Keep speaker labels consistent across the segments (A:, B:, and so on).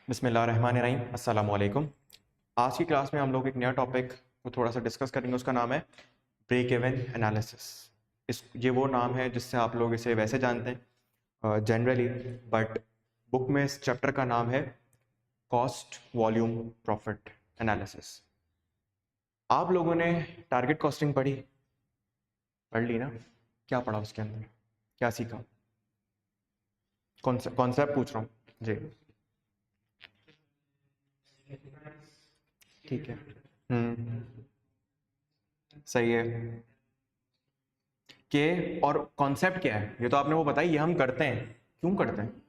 A: बिस्मिल्लाहिर्रहमानिर्रहीम, अस्सलाम वालेकुम। आज की क्लास में हम लोग एक नया टॉपिक को थोड़ा सा डिस्कस करेंगे। उसका नाम है ब्रेक इवन एनालिसिस। ये वो नाम है जिससे आप लोग इसे वैसे जानते हैं जनरली, बट बुक में इस चैप्टर का नाम है कॉस्ट वॉल्यूम प्रॉफिट एनालिसिस। आप लोगों ने टारगेट कॉस्टिंग पढ़ ली ना? क्या पढ़ा उसके अंदर, क्या सीखा? कॉन्सेप्ट पूछ रहा हूँ जी। ठीक है, सही है। के और कॉन्सेप्ट क्या है ये तो आपने वो बताई, ये हम करते हैं, क्यों करते हैं?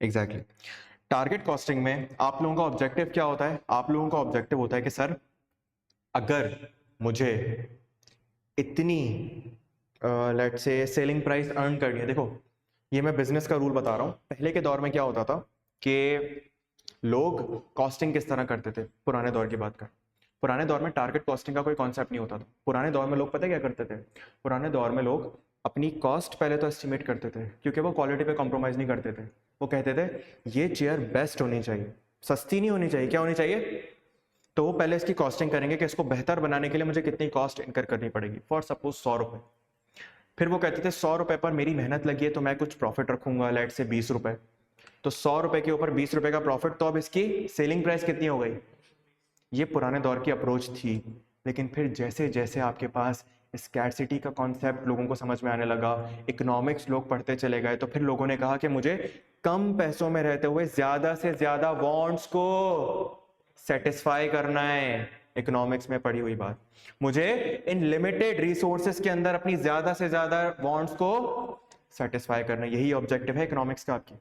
A: एग्जैक्टली। टारगेट कॉस्टिंग में आप लोगों का ऑब्जेक्टिव क्या होता है? आप लोगों का ऑब्जेक्टिव होता है कि सर अगर मुझे इतनी लेट से सेलिंग प्राइस अर्न करनी है। देखो, ये मैं बिजनेस का रूल बता रहा हूँ। पहले के दौर में क्या होता था कि लोग कॉस्टिंग किस तरह करते थे? पुराने दौर की बात कर। पुराने दौर में टारगेट कॉस्टिंग का कोई कॉन्सेप्ट नहीं होता था। पुराने दौर में लोग पता है क्या करते थे? पुराने दौर में लोग अपनी कॉस्ट पहले तो एस्टिमेट करते थे, क्योंकि वो क्वालिटी पे कॉम्प्रोमाइज़ नहीं करते थे। वो कहते थे ये चेयर बेस्ट होनी चाहिए, सस्ती नहीं होनी चाहिए। क्या होनी चाहिए? तो वो पहले इसकी कॉस्टिंग करेंगे कि इसको बेहतर बनाने के लिए मुझे कितनी कॉस्ट इनकर करनी पड़ेगी। फॉर सपोज 100 रुपये। फिर वो कहते थे 100 रुपये पर मेरी मेहनत लगी है तो मैं कुछ प्रॉफिट रखूंगा, लेट से 20 रुपये। तो 100 रुपये के ऊपर 20 रुपये का प्रॉफिट, तो अब इसकी सेलिंग प्राइस कितनी हो गई? ये पुराने दौर की अप्रोच थी। लेकिन फिर जैसे जैसे आपके पास स्कैरसिटी का कॉन्सेप्ट लोगों को समझ में आने लगा, इकोनॉमिक्स लोग पढ़ते चले गए, तो फिर लोगों ने कहा कि मुझे कम पैसों में रहते हुए ज्यादा से ज्यादा वांट्स को सेटिस्फाई करना है। इकोनॉमिक्स में पढ़ी हुई बात, मुझे इन लिमिटेड रिसोर्सेस के अंदर अपनी ज्यादा से ज्यादा वांट्स को सेटिस्फाई करना है। यही ऑब्जेक्टिव है इकोनॉमिक्स का आपकी।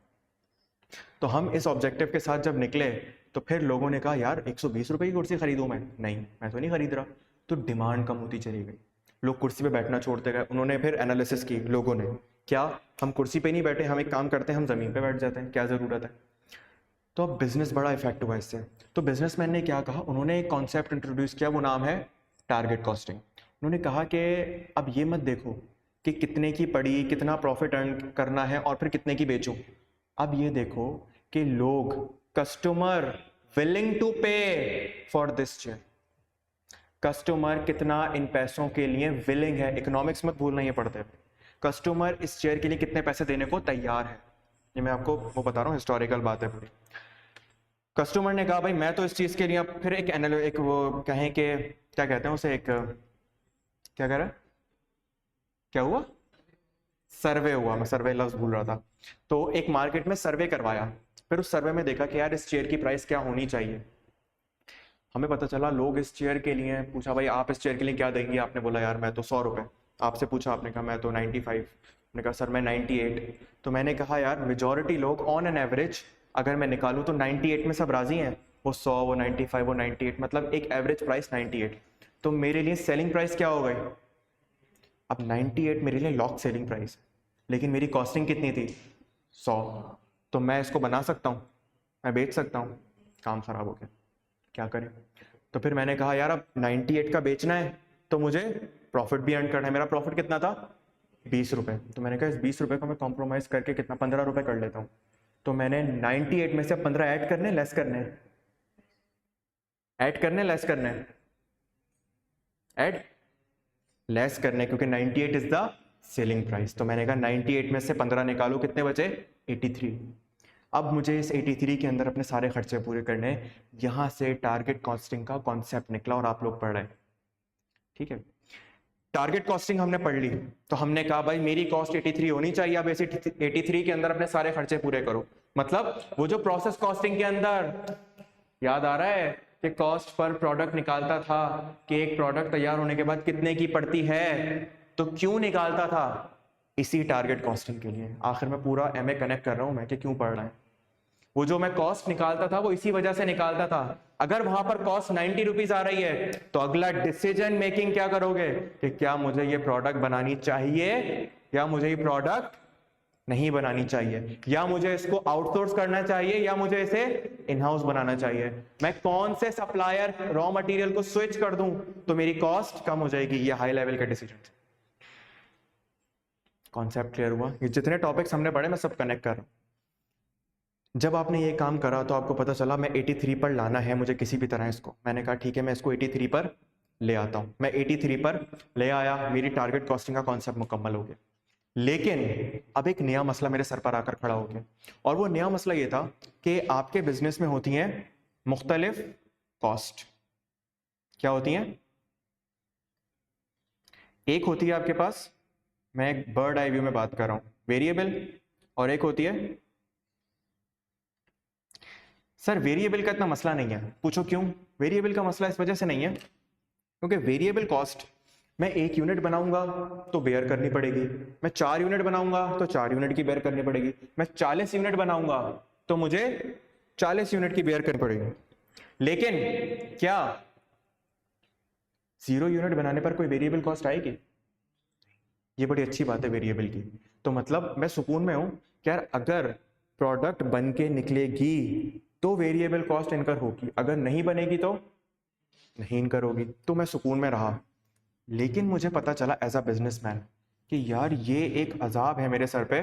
A: तो हम इस ऑब्जेक्टिव के साथ जब निकले तो फिर लोगों ने कहा यार 120 रुपए की कुर्सी खरीदूं मैं? नहीं, मैं तो नहीं खरीद रहा। तो डिमांड कम होती चली गई, लोग कुर्सी पे बैठना छोड़ते गए। उन्होंने फिर एनालिसिस की लोगों ने, क्या हम कुर्सी पे नहीं बैठे, हम एक काम करते हैं, हम जमीन पे बैठ जाते हैं, क्या जरूरत है? तो अब बिजनेस बड़ा इफेक्ट हुआ इससे। तो बिजनेसमैन ने क्या कहा, उन्होंने एक कॉन्सेप्ट इंट्रोड्यूस किया, वो नाम है टारगेट कॉस्टिंग। उन्होंने कहा कि अब ये मत देखो कि कितने की पड़ी, कितना प्रॉफिट अर्न करना है और फिर कितने की बेचूं। अब ये देखो कि लोग, कस्टमर विलिंग टू पे फॉर दिस चेयर, कस्टमर कितना इन पैसों के लिए विलिंग है। इकोनॉमिक्स मत भूलना ये पढ़ते हुए, कस्टमर इस चेयर के लिए कितने पैसे देने को तैयार है। ये मैं आपको वो बता रहा हूँ, हिस्टोरिकल बात है पूरी। कस्टमर ने कहा भाई मैं तो इस चीज के लिए, अब फिर एक वो कहें कि क्या कहते हैं उसे, एक क्या कह रहा है, क्या हुआ? सर्वे हुआ, मैं सर्वे लफ्ज भूल रहा था। तो एक मार्केट में सर्वे करवाया, फिर उस सर्वे में देखा कि यार इस चेयर की प्राइस क्या होनी चाहिए। हमें पता चला लोग इस चेयर के लिए, पूछा भाई आप इस चेयर के लिए क्या देंगे? आपने बोला यार मैं तो 100 रुपये। आपसे पूछा, आपने कहा मैं तो 95। मैंने कहा सर मैं 98। तो मैंने कहा यार मेजॉरिटी लोग ऑन एन एवरेज अगर मैं निकालूं तो 98 में सब राजी हैं। वो 100, वो 95, वो 98, मतलब एक एवरेज प्राइस 98। तो मेरे लिए सेलिंग प्राइस क्या हो गई? अब 98 मेरे लिए लॉक सेलिंग प्राइस, लेकिन मेरी कॉस्टिंग कितनी थी? 100। तो मैं इसको बना सकता हूँ, मैं बेच सकता हूँ। काम खराब हो गया, क्या करें? तो फिर मैंने कहा यार अब 98 का बेचना है तो मुझे प्रॉफिट भी अर्न करना है। मेरा प्रॉफिट कितना था? 20 रुपये। तो मैंने कहा इस 20 रुपये को मैं कॉम्प्रोमाइज़ करके कितना, 15 रुपये कर लेता हूँ। तो मैंने 98 में से 15 ऐड करने, लेस करने, ऐड करने लेस करने, ऐड लेस करने, क्योंकि 98 इज द सेलिंग प्राइस। तो मैंने कहा 98 में से 15 निकालो, कितने बचे? 83। अब मुझे इस 83 के अंदर अपने सारे खर्चे पूरे करने हैं। यहां से टारगेट कॉस्टिंग का कॉन्सेप्ट निकला और आप लोग पढ़ रहे हैं। ठीक है, टारगेट कॉस्टिंग हमने पढ़ ली, तो हमने कहा भाई मेरी कॉस्ट 83 होनी चाहिए। अब ऐसे 83 के अंदर अपने सारे खर्चे पूरे करो। मतलब वो जो प्रोसेस कॉस्टिंग के अंदर याद आ रहा है कि कॉस्ट पर प्रोडक्ट निकालता था कि एक प्रोडक्ट तैयार होने के बाद कितने की पड़ती है, तो क्यों निकालता था? इसी टारगेट कॉस्टिंग के लिए। आखिर में पूरा एमए कनेक्ट कर रहा हूं मैं कि क्यों पढ़ रहा है। वो जो मैं कॉस्ट निकालता था वो इसी वजह से निकालता था। अगर वहां पर कॉस्ट 90 रुपीज आ रही है तो अगला डिसीजन मेकिंग क्या करोगे कि क्या मुझे ये प्रोडक्ट बनानी चाहिए या मुझे ये प्रोडक्ट नहीं बनानी चाहिए, या मुझे इसको आउटसोर्स करना चाहिए या मुझे इसे इन हाउस बनाना चाहिए, मैं कौन से सप्लायर रॉ मटेरियल को स्विच कर दूं तो मेरी कॉस्ट कम हो जाएगी। ये हाई लेवल का डिसीजन। कॉन्सेप्ट क्लियर हुआ? ये जितने टॉपिक्स हमने पढ़े मैं सब कनेक्ट कर रहा हूं। जब आपने ये काम करा तो आपको पता चला मैं 83 पर लाना है मुझे किसी भी तरह इसको, मैंने कहा ठीक है मैं इसको 83 पर ले आता हूं, मैं 83 पर ले आया, मेरी टारगेट कॉस्टिंग का कॉन्सेप्ट मुकम्मल हो गया। लेकिन अब एक नया मसला मेरे सर पर आकर खड़ा हो गया, और वो नया मसला ये था कि आपके बिजनेस में होती हैं मुख्तलिफ कॉस्ट। क्या होती हैं? एक होती है आपके पास, मैं एक बर्ड आई व्यू में बात कर रहा हूं, वेरिएबल, और एक होती है, सर वेरिएबल का इतना मसला नहीं है। पूछो क्यों? वेरिएबल का मसला इस वजह से नहीं है क्योंकि वेरिएबल कॉस्ट मैं 1 यूनिट बनाऊंगा तो बेयर करनी पड़ेगी, मैं 4 यूनिट बनाऊंगा तो 4 यूनिट की बेयर करनी पड़ेगी, मैं 40 यूनिट बनाऊंगा तो मुझे 40 यूनिट की बेयर करनी पड़ेगी। लेकिन क्या 0 यूनिट बनाने पर कोई वेरिएबल कॉस्ट आएगी? ये बड़ी अच्छी बात है वेरिएबल की। तो मतलब मैं सुकून में हूं कि यार अगर प्रोडक्ट बन के निकलेगी तो वेरिएबल कॉस्ट इनकर होगी, अगर नहीं बनेगी तो नहीं इनकर होगी, तो मैं सुकून में रहा। लेकिन मुझे पता चला एज अ बिजनेसमैन कि यार ये एक अजाब है मेरे सर पे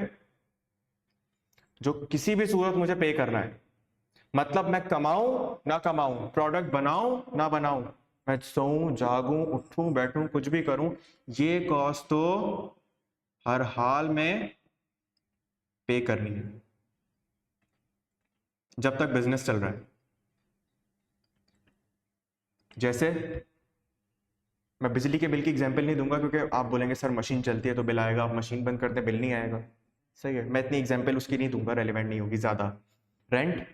A: जो किसी भी सूरत मुझे पे करना है। मतलब मैं कमाऊं ना कमाऊं, प्रोडक्ट बनाऊं ना बनाऊं, मैं सोऊं जागूं उठूं बैठूं कुछ भी करूं, ये कॉस्ट तो हर हाल में पे करनी है जब तक बिजनेस चल रहा है। जैसे मैं बिजली के बिल की एग्जांपल नहीं दूंगा क्योंकि आप बोलेंगे सर मशीन चलती है तो बिल आएगा, आप मशीन बंद करते बिल नहीं आएगा। सही है, मैं इतनी एग्जांपल उसकी नहीं दूंगा, रेलिवेंट नहीं होगी ज्यादा। रेंट,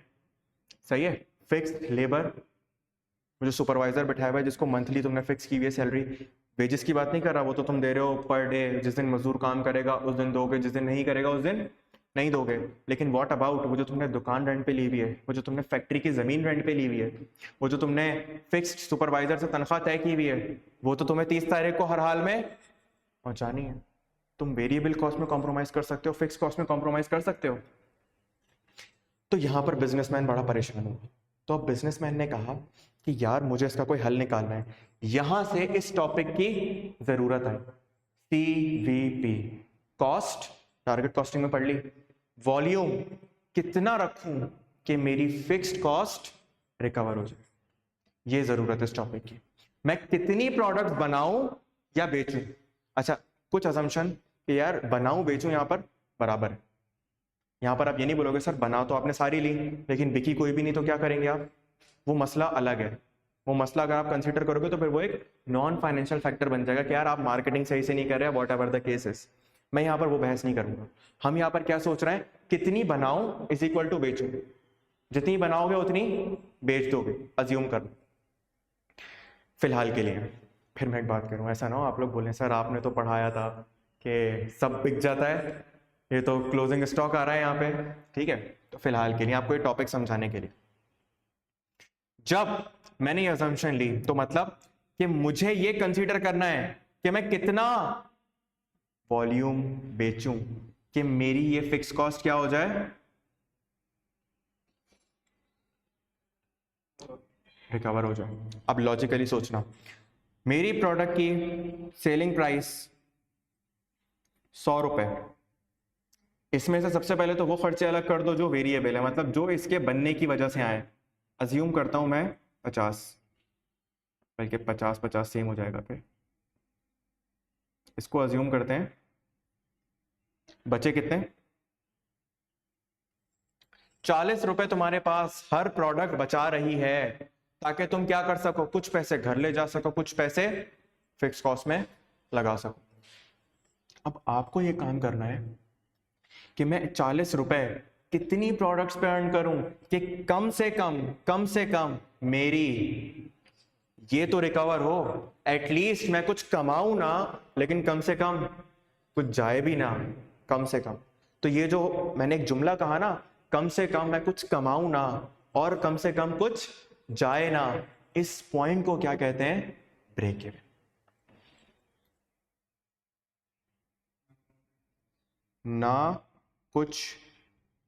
A: सही है, फिक्स्ड लेबर, मुझे सुपरवाइजर बैठाया हुआ है जिसको मंथली तुमने फिक्स की हुई है सैलरी, वेजेस की बात नहीं कर रहा, वो तो तुम दे रहे हो पर डे, जिस दिन मजदूर काम करेगा उस दिन दोगे, जिस दिन नहीं करेगा उस दिन नहीं दोगे। लेकिन व्हाट अबाउट वो जो तुमने दुकान रेंट पे ली हुई है, वो जो तुमने फैक्ट्री की जमीन रेंट पे ली हुई है, वो जो तुमने फिक्स्ड सुपरवाइजर से तनख्वाह तय की हुई है, वो तो तुम्हें 30 तारीख को हर हाल में पहुंचानी है। तुम वेरिएबल कॉस्ट में कॉम्प्रोमाइज कर सकते हो, फिक्स कॉस्ट में कॉम्प्रोमाइज कर सकते हो। तो यहां पर बिजनेसमैन बड़ा परेशान हुआ। तो अब बिजनेसमैन ने कहा कि यार मुझे इसका कोई हल निकालना है। यहां से इस टॉपिक की जरूरत है, सीवीपी, कॉस्ट, टारगेट कॉस्टिंग में पढ़ ली, वॉल्यूम कितना रखूं कि मेरी फिक्स्ड कॉस्ट रिकवर हो जाए, ये जरूरत है इस टॉपिक की। मैं कितनी प्रोडक्ट बनाऊं या बेचूं। अच्छा, कुछ असम्पशन कि यार बनाऊं बेचूं यहां पर बराबर है। यहां पर आप ये नहीं बोलोगे सर बना तो आपने सारी ली लेकिन बिकी कोई भी नहीं तो क्या करेंगे आप, वो मसला अलग है। वो मसला अगर आप कंसीडर करोगे तो फिर वो एक नॉन फाइनेंशियल फैक्टर बन जाएगा कि यार आप मार्केटिंग सही से नहीं कर रहे हैं, वॉट एवर द केसेस। मैं यहां पर वो बहस नहीं करूंगा। हम यहां पर क्या सोच रहे हैं, कितनी बनाऊं इज इक्वल टू बेचूं, जितनी बनाओगे उतनी बेच दोगे, अज्यूम कर लो फिलहाल के लिए। फिर मैं एक बात करूं, ऐसा ना हो आप लोग बोलें सर आपने तो पढ़ाया था कि सब बिक जाता है, ये तो क्लोजिंग स्टॉक आ रहा है यहाँ पे। ठीक है, तो फिलहाल के लिए आपको ये टॉपिक समझाने के लिए, जब मैंने ये असम्पशन ली तो मतलब कि मुझे ये कंसीडर करना है कि मैं कितना वॉल्यूम बेचूं कि मेरी ये फिक्स कॉस्ट क्या हो जाए, रिकवर हो जाए। अब लॉजिकली सोचना, मेरी प्रोडक्ट की सेलिंग प्राइस 100 रुपए, इसमें से सबसे पहले तो वो खर्चे अलग कर दो जो वेरिएबल है, मतलब जो इसके बनने की वजह से आए। अज्यूम करता हूं मैं 50, बल्कि 50-50 सेम हो जाएगा, फिर इसको अज्यूम करते हैं। बचे कितने? 40 रुपए तुम्हारे पास हर प्रोडक्ट बचा रही है ताकि तुम क्या कर सको, कुछ पैसे घर ले जा सको, कुछ पैसे फिक्स कॉस्ट में लगा सको। अब आपको ये काम करना है कि मैं 40 रुपए कितनी प्रोडक्ट्स पे अर्न करूं कि कम से कम मेरी ये तो रिकवर हो, एटलीस्ट मैं कुछ कमाऊं ना, लेकिन कम से कम कुछ जाए भी ना, कम से कम। तो ये जो मैंने एक जुमला कहा ना, कम से कम मैं कुछ कमाऊं ना और कम से कम कुछ जाए ना, इस पॉइंट को क्या कहते हैं, ब्रेक इवन। ना कुछ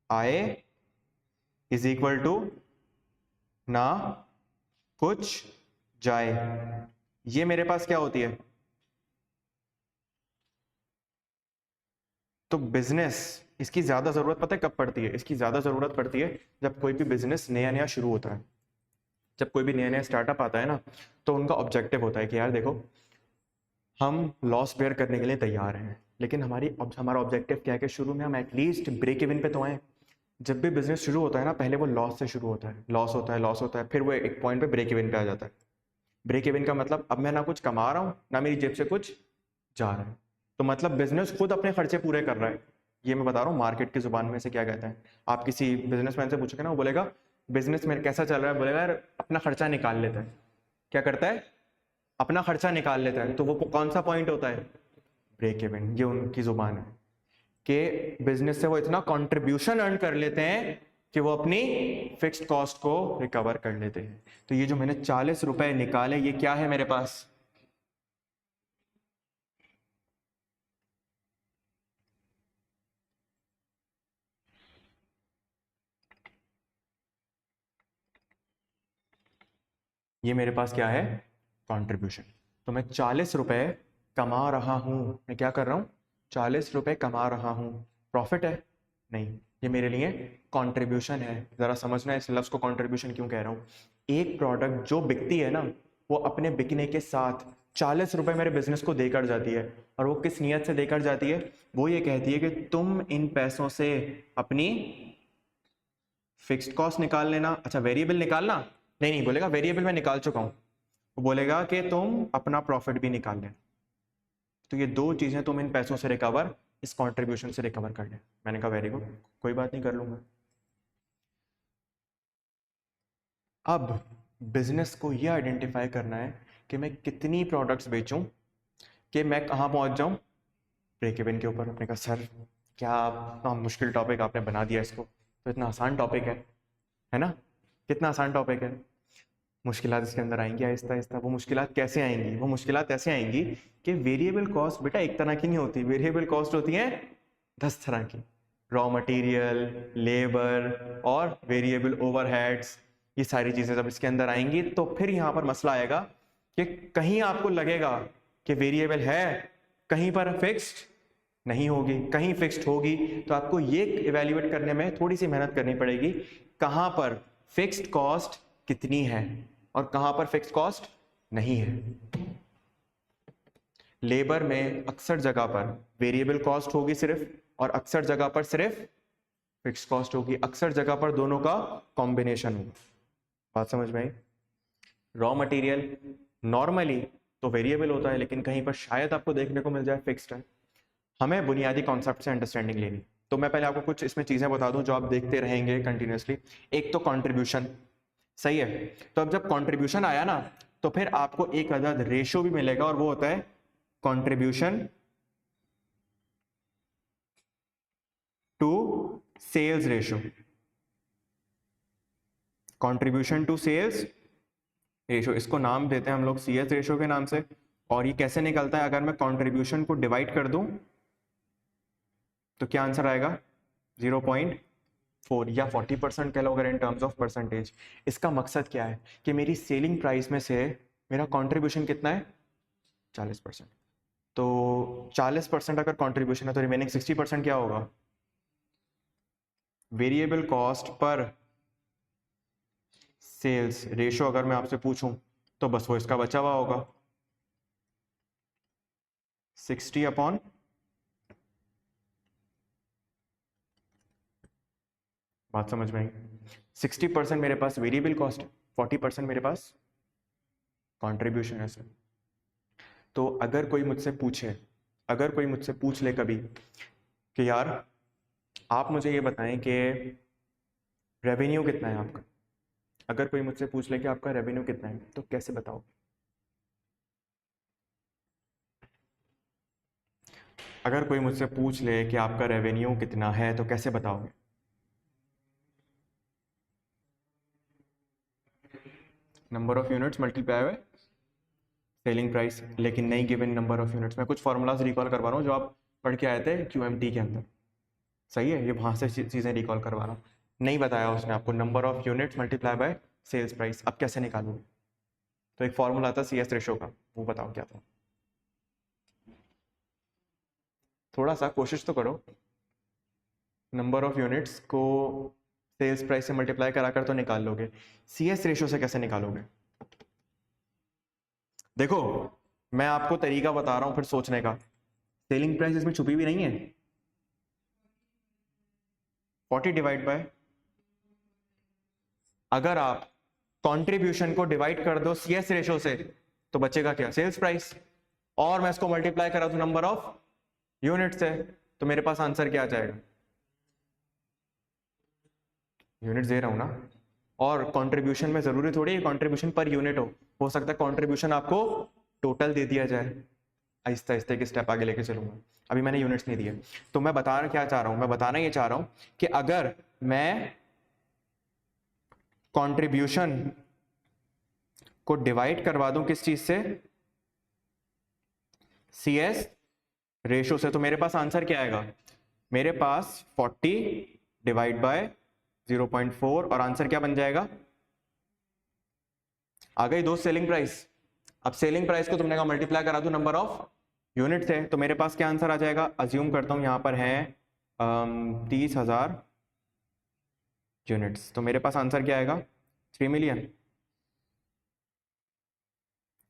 A: आए इज इक्वल टू ना कुछ जाए। ये मेरे पास क्या होती है? तो बिजनेस, इसकी ज्यादा जरूरत पता है कब पड़ती है? इसकी ज्यादा जरूरत पड़ती है जब कोई भी बिजनेस नया नया शुरू होता है। जब कोई भी नया नया स्टार्टअप आता है ना, तो उनका ऑब्जेक्टिव होता है कि यार देखो, हम लॉस बेयर करने के लिए तैयार हैं, लेकिन हमारा ऑब्जेक्टिव क्या है कि शुरू में हम एटलीस्ट ब्रेक इवन पे तो आए। जब भी बिजनेस शुरू होता है ना, पहले वो लॉस से शुरू होता है, लॉस होता है, लॉस होता है, फिर वो एक पॉइंट पे ब्रेक इवन पे आ जाता है। ब्रेक इवन का मतलब अब मैं ना कुछ कमा रहा हूँ, ना मेरी जेब से कुछ जा रहा है। तो मतलब बिजनेस खुद अपने खर्चे पूरे कर रहा है। ये मैं बता रहा हूँ मार्केट की जुबान में से क्या कहते हैं। आप किसी बिजनेसमैन से पूछोगे ना, वो बोलेगा बिजनेस में कैसा चल रहा है, बोलेगा यार अपना खर्चा निकाल लेता है। क्या करता है? अपना खर्चा निकाल लेता है। तो वो कौन सा पॉइंट होता है? Break even. ये उनकी जुबान है कि बिजनेस से वो इतना कंट्रीब्यूशन अर्न कर लेते हैं कि वो अपनी फिक्स्ड कॉस्ट को रिकवर कर लेते हैं। तो ये जो मैंने 40 रुपए निकाले, ये क्या है मेरे पास? ये मेरे पास क्या है? कंट्रीब्यूशन। तो मैं 40 रुपए कमा रहा हूं। मैं क्या कर रहा हूं? 40 रुपए कमा रहा हूं। प्रॉफिट है? नहीं, ये मेरे लिए कंट्रीब्यूशन है। जरा समझना इस लफ्ज को कंट्रीब्यूशन क्यों कह रहा हूं। एक प्रोडक्ट जो बिकती है ना, वो अपने बिकने के साथ 40 रुपए मेरे बिजनेस को देकर जाती है। और वो किस नियत से देकर जाती है? वो ये कहती है कि तुम इन पैसों से अपनी फिक्स्ड कॉस्ट निकाल लेना। अच्छा, वेरिएबल निकालना? नहीं नहीं, बोलेगा वेरिएबल मैं निकाल चुका हूं। वो बोलेगा कि तुम अपना प्रॉफिट भी निकाल लेना। तो ये दो चीजें तुम इन पैसों से रिकवर, इस कंट्रीब्यूशन से रिकवर कर ले। मैंने कहा वेरी गुड, कोई बात नहीं, कर लूंगा। अब बिजनेस को यह आइडेंटिफाई करना है कि मैं कितनी प्रोडक्ट्स बेचूं कि मैं कहां पहुंच जाऊं? ब्रेक इवन के ऊपर। अपने कहा सर क्या मुश्किल टॉपिक आपने बना दिया इसको, तो इतना आसान टॉपिक है ना? कितना आसान टॉपिक है। मुश्किलात इसके अंदर आएंगी आहिस्ता आहिस्ता। वो मुश्किलात कैसे आएंगी? वो मुश्किलात ऐसे आएंगी कि वेरिएबल कॉस्ट बेटा एक तरह की नहीं होती। वेरिएबल कॉस्ट होती है 10 तरह की। रॉ मटेरियल, लेबर और वेरिएबल ओवरहेड्स, ये सारी चीजें जब इसके अंदर आएंगी तो फिर यहाँ पर मसला आएगा कि कहीं आपको लगेगा कि वेरिएबल है, कहीं पर फिक्स्ड नहीं होगी, कहीं फिक्स्ड होगी। तो आपको ये इवेल्युएट करने में थोड़ी सी मेहनत करनी पड़ेगी, कहां पर फिक्स्ड कॉस्ट कितनी है और कहां पर फिक्स्ड कॉस्ट नहीं है। लेबर में अक्सर जगह पर वेरिएबल कॉस्ट होगी सिर्फ, और अक्सर जगह पर सिर्फ फिक्स्ड कॉस्ट होगी। अक्सर जगह पर दोनों का कॉम्बिनेशन होगा। बात समझ में आई? रॉ मटेरियल नॉर्मली तो वेरिएबल होता है, लेकिन कहीं पर शायद आपको देखने को मिल जाए फिक्स्ड है। हमें बुनियादी कॉन्सेप्ट से अंडरस्टैंडिंग लेनी। तो मैं पहले आपको कुछ इसमें चीजें बता दूं जो आप देखते रहेंगे कंटिन्यूअसली। एक तो कंट्रीब्यूशन, सही है। तो अब जब कंट्रीब्यूशन आया ना, तो फिर आपको एक अदद रेशो भी मिलेगा, और वो होता है contribution to sales ratio. Contribution to sales ratio, इसको नाम देते हैं हम लोग CS रेशो के नाम से। और ये कैसे निकलता है? अगर मैं कंट्रीब्यूशन को डिवाइड कर दूं तो क्या आंसर आएगा? 0.4 या 40% कह लो अगर इन टर्म्स ऑफ परसेंटेज। इसका मकसद क्या है कि मेरी सेलिंग प्राइस में से मेरा कंट्रीब्यूशन कितना है? 40%। तो 40% अगर कंट्रीब्यूशन है तो रिमेनिंग 60% क्या होगा? वेरिएबल कॉस्ट पर सेल्स रेशो अगर मैं आपसे पूछूं तो बस वो इसका बचा हुआ होगा 60/। बात समझ में आई? 60% मेरे पास वेरिएबल कॉस्ट है, 40% मेरे पास कंट्रीब्यूशन है सर। तो अगर कोई मुझसे पूछ ले कभी कि यार आप मुझे ये बताएं कि रेवेन्यू कितना है आपका, अगर कोई मुझसे पूछ ले कि आपका रेवेन्यू कितना है, तो कैसे बताओ? अगर कोई मुझसे पूछ ले कि आपका रेवेन्यू कितना है तो कैसे बताओगे? Number of units multiply by selling price. लेकिन नहीं गिवन नंबर ऑफ यूनिट्स। मैं कुछ फॉर्मूलाज रिकॉल करवा रहा हूँ जो आप पढ़ के आए थे QMT के अंदर। सही है, ये वहां से चीजें रिकॉल करवा रहा हूँ। नहीं बताया उसने आपको, number of units multiply by sales price. अब कैसे निकालोगे? तो एक फॉर्मूला था CS रेशो का, वो बताओ क्या था? थोड़ा सा कोशिश तो करो। नंबर ऑफ यूनिट्स को सेल्स प्राइस से मल्टीप्लाई कराकर तो निकाल लोगे, CS रेशो से कैसे निकालोगे? देखो, मैं आपको तरीका बता रहा हूं फिर सोचने का। सेलिंग प्राइस इसमें छुपी भी नहीं है। 40 डिवाइड बाय, अगर आप कंट्रीब्यूशन को डिवाइड कर दो CS रेशो से तो बचेगा क्या? Sales price. और मैं इसको मल्टीप्लाई करा दूं नंबर ऑफ यूनिट से, तो मेरे पास आंसर क्या आ जाएगा? यूनिट दे रहा हूं ना। और कंट्रीब्यूशन में जरूरी थोड़ी है कंट्रीब्यूशन पर यूनिट हो सकता है कंट्रीब्यूशन आपको टोटल दे दिया जाए। आहिस्ता आहिस्ता के स्टेप आगे लेके चलूंगा, अभी मैंने यूनिट्स नहीं दिए। तो मैं बताना क्या चाह रहा हूं, मैं बताना ये चाह रहा हूं कि अगर मैं कंट्रीब्यूशन को डिवाइड करवा दूं किस चीज से? CS रेशो से, तो मेरे पास आंसर क्या आएगा? मेरे पास 40 डिवाइड बाय 0.4 और आंसर क्या बन जाएगा? आ गई दोस्त सेलिंग प्राइस। अब सेलिंग प्राइस को तुमने कहा मल्टीप्लाई करा दो नंबर ऑफ यूनिट से, तो मेरे पास क्या आंसर आ जाएगा? अज्यूम करता हूं यहां पर है 30,000 यूनिट्स, तो मेरे पास आंसर क्या आएगा? 3 मिलियन।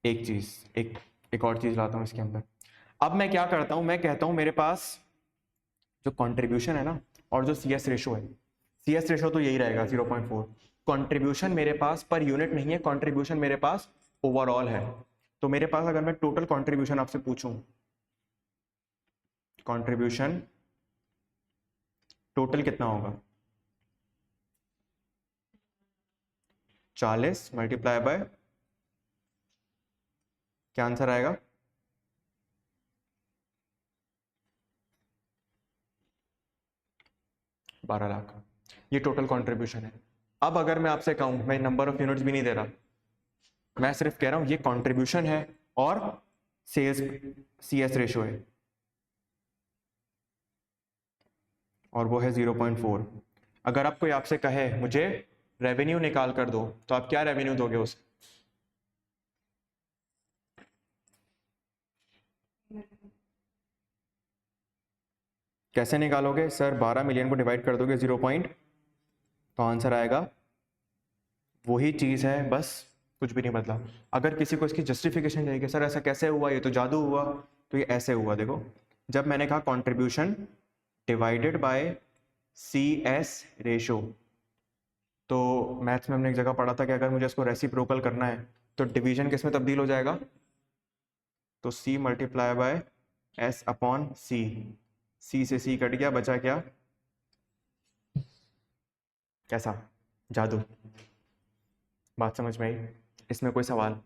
A: एक चीज, एक और चीज लाता हूं इसके अंदर। अब मैं क्या करता हूं, मैं कहता हूं मेरे पास जो कंट्रीब्यूशन है ना और जो CS रेशो है, CS रेशो तो यही रहेगा 0.4। कंट्रीब्यूशन मेरे पास पर यूनिट नहीं है, कंट्रीब्यूशन मेरे पास ओवरऑल है। तो मेरे पास अगर मैं टोटल कंट्रीब्यूशन आपसे पूछूं, कंट्रीब्यूशन टोटल कितना होगा? 40 मल्टीप्लाई बाय, क्या आंसर आएगा? 12 लाख। ये टोटल कंट्रीब्यूशन है। अब अगर मैं आपसे कहूं, मैं नंबर ऑफ यूनिट्स भी नहीं दे रहा, मैं सिर्फ कह रहा हूं ये कंट्रीब्यूशन है और सेल्स CS रेशो है और वो है 0.4। अगर आप कोई आपसे कहे मुझे रेवेन्यू निकाल कर दो, तो आप क्या रेवेन्यू दोगे उसे? कैसे निकालोगे सर? 12 मिलियन को डिवाइड कर दोगे 0 पॉइंट, तो आंसर आएगा वही चीज है, बस कुछ भी नहीं बदला। अगर किसी को इसकी जस्टिफिकेशन चाहिए सर ऐसा कैसे हुआ, ये तो जादू हुआ, तो ये ऐसे हुआ। देखो, जब मैंने कहा contribution divided by CS ratio, तो मैथ्स में हमने एक जगह पढ़ा था कि अगर मुझे इसको रेसिप्रोकल करना है तो डिवीजन किस में तब्दील हो जाएगा? तो C multiply by S upon C। C से C कट गया, बचा क्या? कैसा जादू? बात समझ में आई? इसमें कोई सवाल?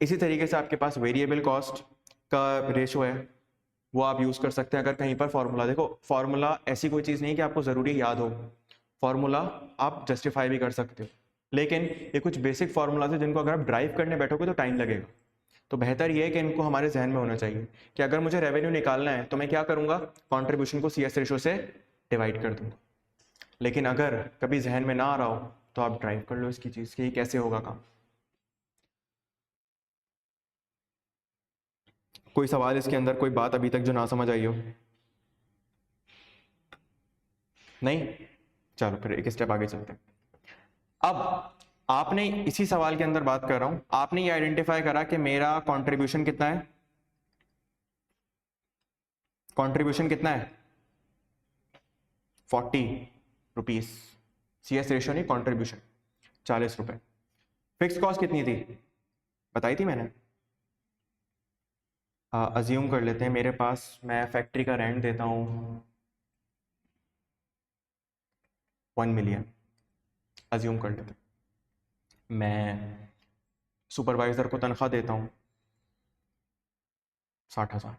A: इसी तरीके से आपके पास वेरिएबल कॉस्ट का रेशो है, वो आप यूज कर सकते हैं। अगर कहीं पर फॉर्मूला, देखो फॉर्मूला ऐसी कोई चीज नहीं कि आपको जरूरी याद हो, फॉर्मूला आप जस्टिफाई भी कर सकते हो, लेकिन ये कुछ बेसिक फॉर्मूलाज है जिनको अगर आप ड्राइव करने बैठोगे तो टाइम लगेगा। तो बेहतर ये है कि इनको हमारे जहन में होना चाहिए कि अगर मुझे रेवेन्यू निकालना है तो मैं क्या करूंगा? कंट्रीब्यूशन को CS रेशो से डिवाइड कर दूंगा। लेकिन अगर कभी जहन में ना आ रहा हो तो आप ड्राइव कर लो इसकी चीज कि ये कैसे होगा काम। कोई सवाल इसके अंदर, कोई बात अभी तक जो ना समझ आई हो? नहीं? चलो फिर एक स्टेप आगे चलते हैं। अब आपने इसी सवाल के अंदर बात कर रहा हूं, आपने ये आइडेंटिफाई करा कि मेरा कंट्रीब्यूशन कितना है? कंट्रीब्यूशन कितना है? 40 रुपीज। CS रेशो नहीं, कंट्रीब्यूशन 40 रुपए। फिक्स कॉस्ट कितनी थी? बताई थी मैंने। अज्यूम कर लेते हैं मेरे पास, मैं फैक्ट्री का रेंट देता हूं 1 मिलियन, अज्यूम कर लेते हैं। मैं सुपरवाइजर को तनख्वाह देता हूं 60,000।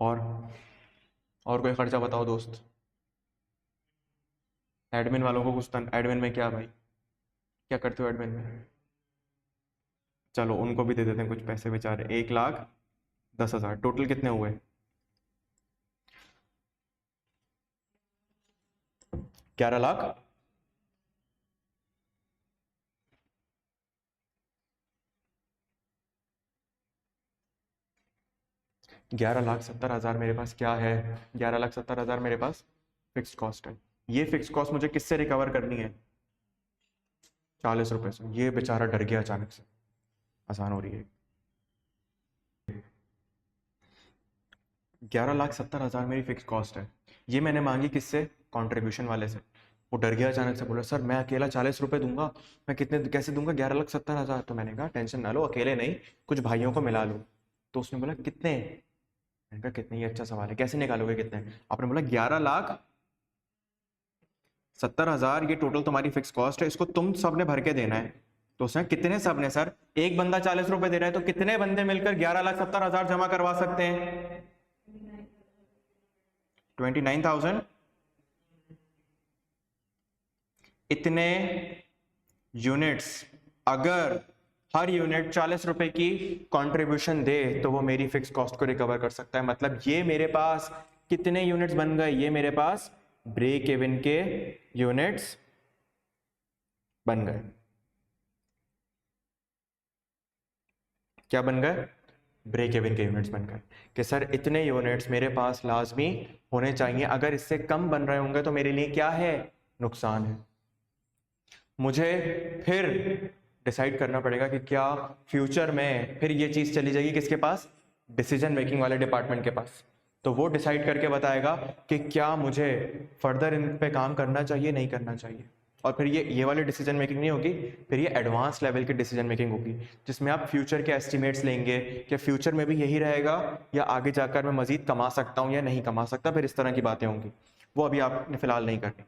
A: और कोई खर्चा बताओ दोस्त? एडमिन वालों को कुछ एडमिन में क्या भाई, क्या करते हो एडमिन में? चलो उनको भी दे देते हैं कुछ पैसे बेचारे, 1,10,000। टोटल कितने हुए? 11 लाख 11,70,000 मेरे पास क्या है? 11,70,000 मेरे पास फिक्स कॉस्ट है। ये फिक्स कॉस्ट मुझे किससे रिकवर करनी है? 40 रुपए से। ये बेचारा डर गया अचानक से। आसान हो रही है। 11,70,000 मेरी फिक्स कॉस्ट है। ये मैंने मांगी किससे? कंट्रीब्यूशन वाले से। वो डर गया अचानक से, बोला सर मैं अकेला 40 रुपए दूंगा, मैं कितने कैसे दूंगा? 11,70,000। तो मैंने कहा टेंशन ना लो, अकेले नहीं, कुछ भाइयों को मिला लो। तो उसने बोला कितने? मैंने कहा कितने? ये अच्छा सवाल है, कैसे निकालोगे कितने? आपने बोला 11,70,000 ये टोटल तुम्हारी फिक्स कॉस्ट है, इसको तुम सब ने भर के देना है। तो उसने कितने सब ने? सर एक बंदा 40 रुपए दे रहा है, तो कितने बंदे मिलकर 11,70,000 जमा करवा सकते हैं? 29,000। इतने यूनिट्स अगर हर यूनिट 40 रुपए की कंट्रीब्यूशन दे तो वो मेरी फिक्स कॉस्ट को रिकवर कर सकता है। मतलब ये मेरे पास कितने यूनिट्स बन गए? ये मेरे पास ब्रेक इवन के यूनिट्स बन गए। क्या बन गए? ब्रेक इवन के यूनिट्स बन गए कि सर इतने यूनिट्स मेरे पास लाजमी होने चाहिए, अगर इससे कम बन रहे होंगे तो मेरे लिए क्या है? नुकसान है। मुझे फिर डिसाइड करना पड़ेगा कि क्या फ्यूचर में फिर ये चीज चली जाएगी किसके पास? डिसीजन मेकिंग वाले डिपार्टमेंट के पास। तो वो डिसाइड करके बताएगा कि क्या मुझे फर्दर इन पे काम करना चाहिए, नहीं करना चाहिए। और फिर ये वाली डिसीजन मेकिंग नहीं होगी, फिर ये एडवांस लेवल की डिसीजन मेकिंग होगी, जिसमें आप फ्यूचर के एस्टिमेट्स लेंगे कि फ्यूचर में भी यही रहेगा या आगे जाकर मैं मजीद कमा सकता हूँ या नहीं कमा सकता। फिर इस तरह की बातें होंगी, वो अभी आपने फिलहाल नहीं करनी।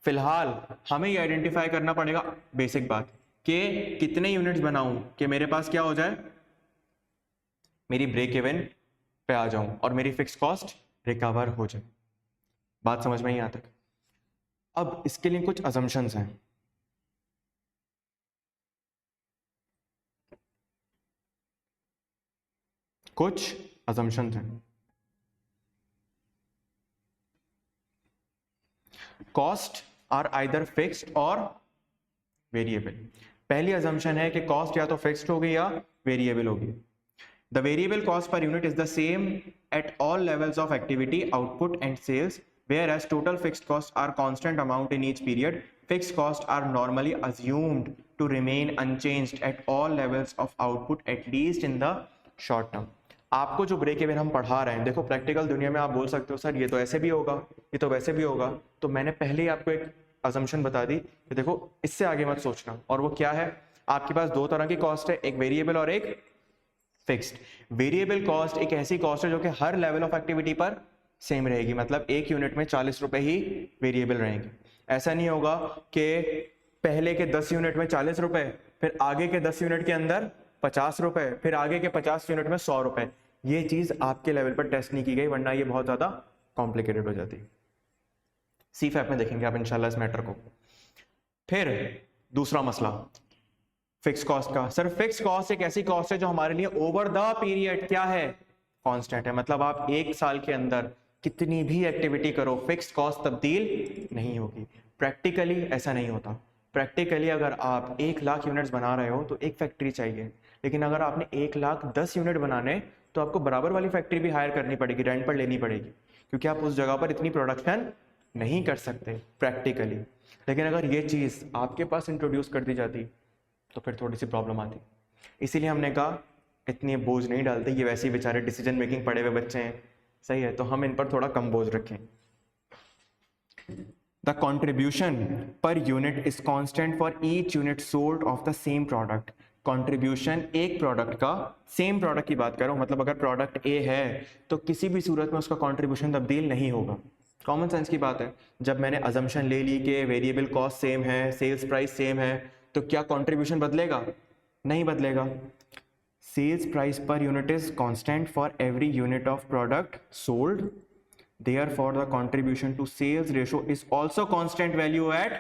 A: फिलहाल हमें ये आइडेंटिफाई करना पड़ेगा बेसिक बात कि कितने यूनिट्स बनाऊं कि मेरे पास क्या हो जाए, मेरी ब्रेक इवन पे आ जाऊं और मेरी फिक्स कॉस्ट रिकवर हो जाए। बात समझ में ही आता है? अब इसके लिए कुछ अजम्पशंस हैं। कुछ अजम्पशंस हैं। कॉस्ट आर आइदर फिक्स्ड और वेरिएबल। पहली अजम्पशन है कि कॉस्ट या तो फिक्स्ड होगी या वेरिएबल होगी। The variable cost per unit is the same at all levels of activity, output and sales, whereas total fixed costs are constant amount in each period. Fixed costs are normally assumed to remain unchanged at all levels of output at least in the short term. आपको जो break even हम पढ़ा रहे हैं, देखो practical दुनिया में आप बोल सकते हो सर ये तो ऐसे भी होगा, ये तो वैसे भी होगा। तो मैंने पहले ही आपको एक अजम्पशन बता दी कि देखो इससे आगे मत सोचना। और वो क्या है? आपके पास दो तरह की कॉस्ट है, एक वेरिएबल और एक फिक्स्ड। वेरिएबल कॉस्ट एक ऐसी कॉस्ट है जो कि हर लेवल ऑफ एक्टिविटी पर सेम रहेगी, मतलब एक यूनिट में 40 रुपए ही वेरिएबल रहेंगे। ऐसा नहीं होगा कि पहले के 10 यूनिट में 40 रुपए, फिर आगे के 10 यूनिट के अंदर 50 रुपए, फिर आगे के 50 यूनिट में 100 रुपए। ये चीज आपके लेवल पर टेस्ट नहीं की गई, वरना ये बहुत ज्यादा कॉम्प्लिकेटेड हो जाती है। सीफैप में देखेंगे आप इंशाल्लाह इस मैटर को। फिर दूसरा मसला फिक्स कॉस्ट का। सर फिक्स कॉस्ट एक ऐसी कॉस्ट है जो हमारे लिए ओवर द पीरियड क्या है? कांस्टेंट है। मतलब आप एक साल के अंदर कितनी भी एक्टिविटी करो, फिक्स कॉस्ट तब्दील नहीं होगी। प्रैक्टिकली ऐसा नहीं होता। प्रैक्टिकली अगर आप 1,00,000 यूनिट्स बना रहे हो तो एक फैक्ट्री चाहिए, लेकिन अगर आपने 1,10,000 यूनिट बनाने तो आपको बराबर वाली फैक्ट्री भी हायर करनी पड़ेगी, रेंट पर लेनी पड़ेगी, क्योंकि आप उस जगह पर इतनी प्रोडक्शन नहीं कर सकते प्रैक्टिकली। लेकिन अगर ये चीज़ आपके पास इंट्रोड्यूस कर दी जाती तो फिर थोड़ी सी प्रॉब्लम आती। इसीलिए हमने कहा इतनी बोझ नहीं डालते, ये वैसे ही बेचारे डिसीजन मेकिंग पड़े हुए बच्चे हैं, सही है, तो हम इन पर थोड़ा कम बोझ रखें। द कॉन्ट्रीब्यूशन पर unit is constant for each unit sold off the same product. Contribution एक प्रोडक्ट का, सेम प्रोडक्ट की बात करो, मतलब अगर प्रोडक्ट ए है तो किसी भी सूरत में उसका कॉन्ट्रीब्यूशन तब्दील नहीं होगा। कॉमन सेंस की बात है। जब मैंने अजम्पशन ले ली कि वेरिएबल कॉस्ट सेम है, सेल्स प्राइस सेम है, तो क्या कंट्रीब्यूशन बदलेगा? नहीं बदलेगा। Sales price per unit is constant for every unit of product sold, therefore the contribution to sales ratio is also constant value at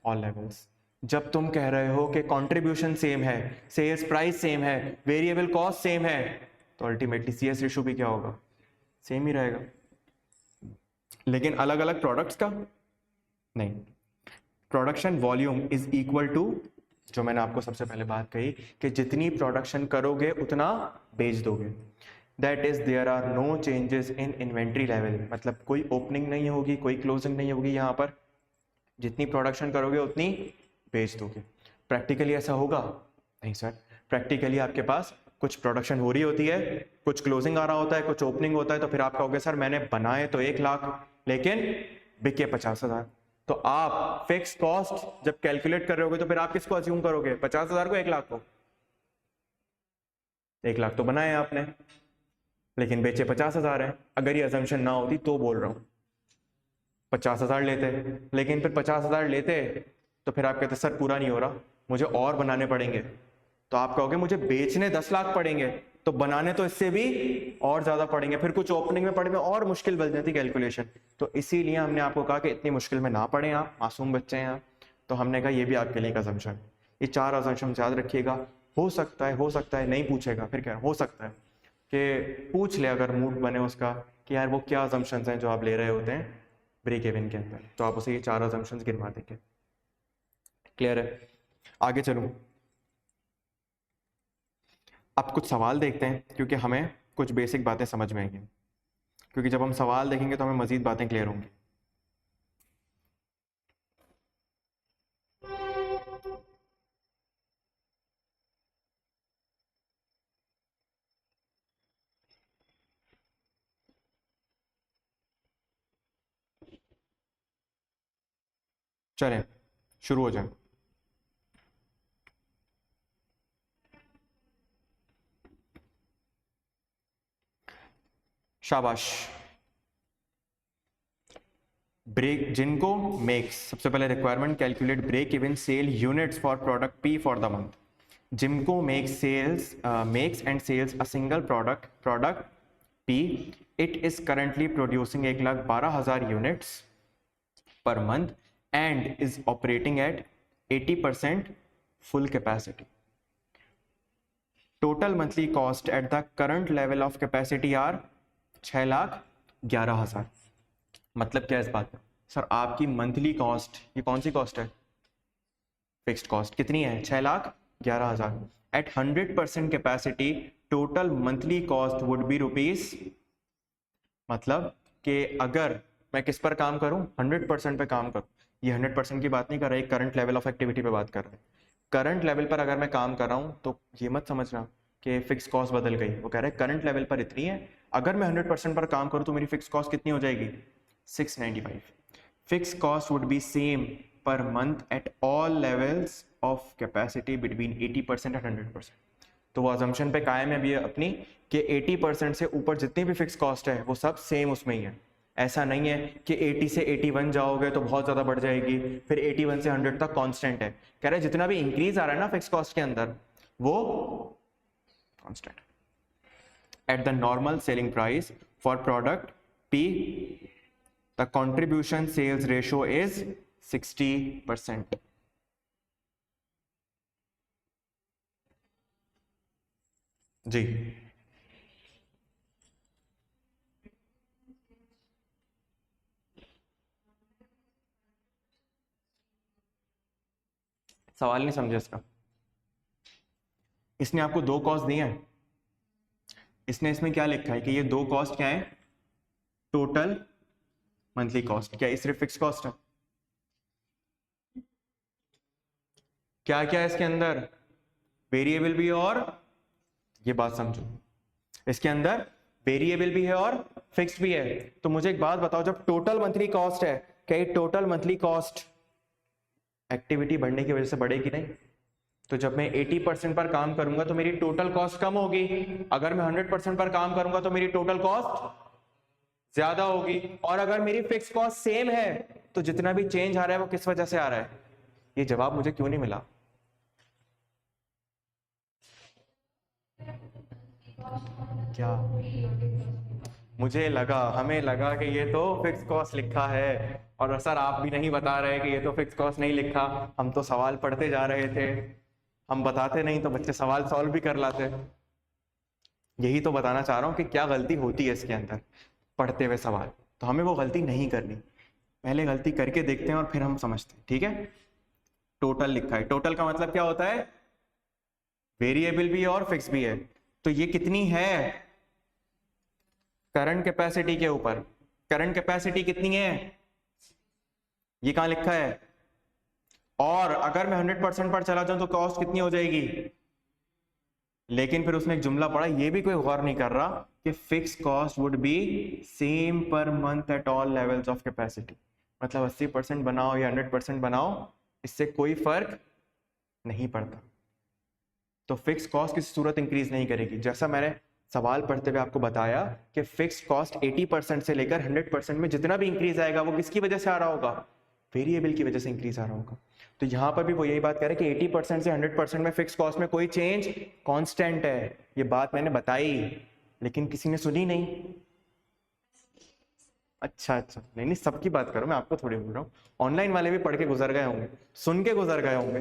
A: all levels. जब तुम कह रहे हो कि कंट्रीब्यूशन सेम है, सेल्स प्राइस सेम है, वेरिएबल कॉस्ट सेम है, तो अल्टीमेटली सीएस रेशियो भी क्या होगा? सेम ही रहेगा। लेकिन अलग अलग प्रोडक्ट्स का नहीं, production volume is equal to, जो मैंने आपको सबसे पहले बात कही कि जितनी प्रोडक्शन करोगे उतना बेच दोगे। That is there are no changes in inventory level, मतलब कोई ओपनिंग नहीं होगी, कोई क्लोजिंग नहीं होगी यहाँ पर, जितनी प्रोडक्शन करोगे उतनी बेच दोगे। प्रैक्टिकली ऐसा होगा? नहीं सर, प्रैक्टिकली आपके पास कुछ प्रोडक्शन हो रही होती है, कुछ क्लोजिंग आ रहा होता है, कुछ ओपनिंग होता है, तो फिर आप कहोगे सर मैंने बनाए तो 1 लाख लेकिन बिके 50,000। तो आप फिक्स कॉस्ट जब कैलकुलेट कर रहे होगे तो फिर आप किसको अज्यूम करोगे, 50,000 को, 1 लाख को? 1 लाख तो बनाए आपने लेकिन बेचे 50,000 है। अगर ये अजम्पशन ना होती तो बोल रहा हूं 50,000 लेते, लेकिन फिर 50,000 लेते तो फिर आप कहते सर पूरा नहीं हो रहा, मुझे और बनाने पड़ेंगे। तो आप कहोगे मुझे बेचने 10 लाख पड़ेंगे तो बनाने तो इससे भी और ज्यादा पड़ेंगे, फिर कुछ ओपनिंग में पड़े में और मुश्किल बन जाती कैलकुलेशन। तो इसीलिए हमने आपको कहा कि इतनी मुश्किल में ना पड़े, आप मासूम बच्चे हैं आप, तो हमने कहा ये भी आपके लिए एक अजम्पशन। ये 4 अजम्पशन याद रखिएगा। हो सकता है नहीं पूछेगा, फिर क्या हो सकता है कि पूछ ले अगर मूड बने उसका कि यार वो क्या अजम्पशंस हैं जो आप ले रहे होते हैं ब्रेक इवन के अंदर, तो आप उसे ये 4 अजम्पशंस गिनवा देंगे। क्लियर है? आगे चलूं, अब कुछ सवाल देखते हैं क्योंकि हमें कुछ बेसिक बातें समझ में आएंगी, क्योंकि जब हम सवाल देखेंगे तो हमें मजीद बातें क्लियर होंगी। चलें शुरू हो जाए। शाबाश। ब्रेक जिनको मेक्स, सबसे पहले requirement calculate break even sell units for product P for the month. Jinko makes and sells a single product P, it is currently producing 1,12,000 units per month and is operating at 80% full capacity. Total monthly cost at the current level of capacity are 6,11,000। मतलब क्या इस बात में sir, आपकी monthly cost, ये कौन सी cost है? फिक्स्ड कॉस्ट कितनी है? 6,11,000। At 100% capacity total monthly cost would be rupees, मतलब कि अगर मैं किस पर काम करूं, 100% पे काम करूं, ये 100% की बात नहीं कर रहा है, करंट लेवल ऑफ एक्टिविटी पे बात कर रहे हैं। करंट लेवल पर अगर मैं काम कर रहा हूं तो ये मत समझना कि फिक्स कॉस्ट बदल गई, वो कह रहे हैं करंट लेवल पर इतनी है, अगर मैं 100% पर काम करूं तो मेरी फिक्स कॉस्ट कितनी हो जाएगी? 695। Fix cost would B same per month eight all levels of capacity between 80% and 100%। तो वो अजम्पशन पे कायम है अभी अपनी कि 80% से ऊपर जितनी भी फिक्स कॉस्ट है वो सब सेम उसमें ही है। ऐसा नहीं है कि 80 से 81 जाओगे तो बहुत ज़्यादा बढ़ जाएगी, फिर 81 से 100 तक कांस्टेंट है। कह रहे जितना भी इंक्रीज आ रहा है ना फिक्स कॉस्ट के अंदर वो constant. At the normal selling price for product P the contribution sales ratio is 60%। जी सवाल नहीं समझे इसका। इसने आपको 2 कॉस्ट दिए हैं, इसने इसमें क्या लिखा है कि ये 2 कॉस्ट क्या है? Total monthly cost. क्या ये सिर्फ फिक्स कॉस्ट है? क्या क्या है इसके अंदर? वेरिएबल भी और, ये बात समझो, इसके अंदर वेरिएबल भी है और फिक्स्ड भी है। तो मुझे एक बात बताओ, जब टोटल मंथली कॉस्ट है, क्या ये टोटल मंथली कॉस्ट एक्टिविटी बढ़ने की वजह से बढ़ेगी? नहीं। तो जब मैं 80% पर काम करूंगा तो मेरी टोटल कॉस्ट कम होगी, अगर मैं 100% पर काम करूंगा तो मेरी टोटल कॉस्ट ज्यादा होगी, और अगर मेरी फिक्स कॉस्ट सेम है तो जितना भी चेंज आ रहा है वो किस वजह से आ रहा है? ये जवाब मुझे क्यों नहीं मिला? क्या? मुझे लगा, हमें लगा कि ये तो फिक्स कॉस्ट लिखा है, और सर आप भी नहीं बता रहे कि ये तो फिक्स कॉस्ट नहीं लिखा। हम तो सवाल पढ़ते जा रहे थे, हम बताते नहीं तो बच्चे सवाल सॉल्व भी कर लाते। यही तो बताना चाह रहा हूँ कि क्या गलती होती है इसके अंदर पढ़ते हुए सवाल, तो हमें वो गलती नहीं करनी। पहले गलती करके देखते हैं और फिर हम समझते हैं, ठीक है। टोटल लिखा है, टोटल का मतलब क्या होता है, वेरिएबल भी है और फिक्स भी है। तो ये कितनी है, करंट कैपेसिटी के ऊपर। करंट कैपेसिटी कितनी है, ये कहां लिखा है। और अगर मैं 100% पर चला जाऊं तो कॉस्ट कितनी हो जाएगी। लेकिन फिर उसने एक जुमला पढ़ा, ये भी कोई गौर नहीं कर रहा कि fix cost would B same per month eight all levels of capacity. मतलब 80% बनाओ या 100% बनाओ, इससे कोई फर्क नहीं पड़ता। तो फिक्स कॉस्ट किसी सूरत इंक्रीज नहीं करेगी। जैसा मैंने सवाल पढ़ते हुए आपको बताया कि फिक्स कॉस्ट 80% से लेकर 100% में जितना भी इंक्रीज आएगा वो किसकी वजह से आ रहा होगा, वेरिएबल की वजह से इंक्रीज आ रहा होगा। तो यहां पर भी वो यही बात कह रहे हैं कि 80% से 100% में फिक्स कॉस्ट में कोई चेंज कांस्टेंट है। ये बात मैंने बताई लेकिन किसी ने सुनी नहीं। अच्छा अच्छा, नहीं नहीं, सबकी बात करो, मैं आपको थोड़ी बोल रहा हूँ। ऑनलाइन वाले भी पढ़ के गुजर गए होंगे, सुन के गुजर गए होंगे।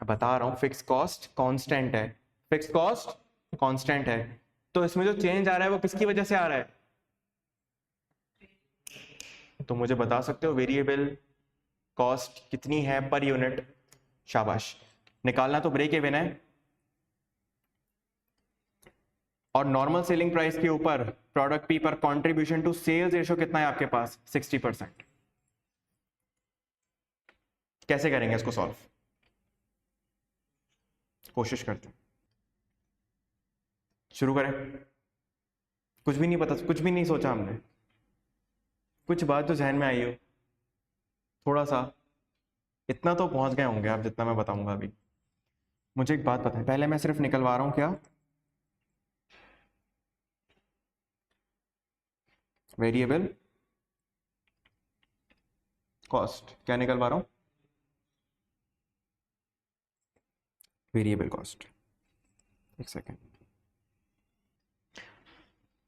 A: बता रहा हूं फिक्स कॉस्ट कांस्टेंट है, फिक्स कॉस्ट कांस्टेंट है। तो इसमें जो चेंज आ रहा है वो किसकी वजह से आ रहा है, तो मुझे बता सकते हो वेरिएबल कॉस्ट कितनी है पर यूनिट। शाबाश, निकालना तो ब्रेक इवन है। और नॉर्मल सेलिंग प्राइस के ऊपर प्रोडक्ट पी पर कंट्रीब्यूशन टू सेल्स रेशियो कितना है आपके पास, 60%। कैसे करेंगे इसको सॉल्व, कोशिश करते हैं, शुरू करें। कुछ भी नहीं पता, कुछ भी नहीं सोचा हमने, कुछ बात जो जहन में आई हो थोड़ा सा, इतना तो पहुंच गए होंगे आप जितना मैं बताऊंगा अभी। मुझे एक बात बताएं, पहले मैं सिर्फ निकलवा रहा हूं क्या, वेरिएबल कॉस्ट, क्या निकलवा रहा हूं, वेरिएबल कॉस्ट। एक सेकेंड,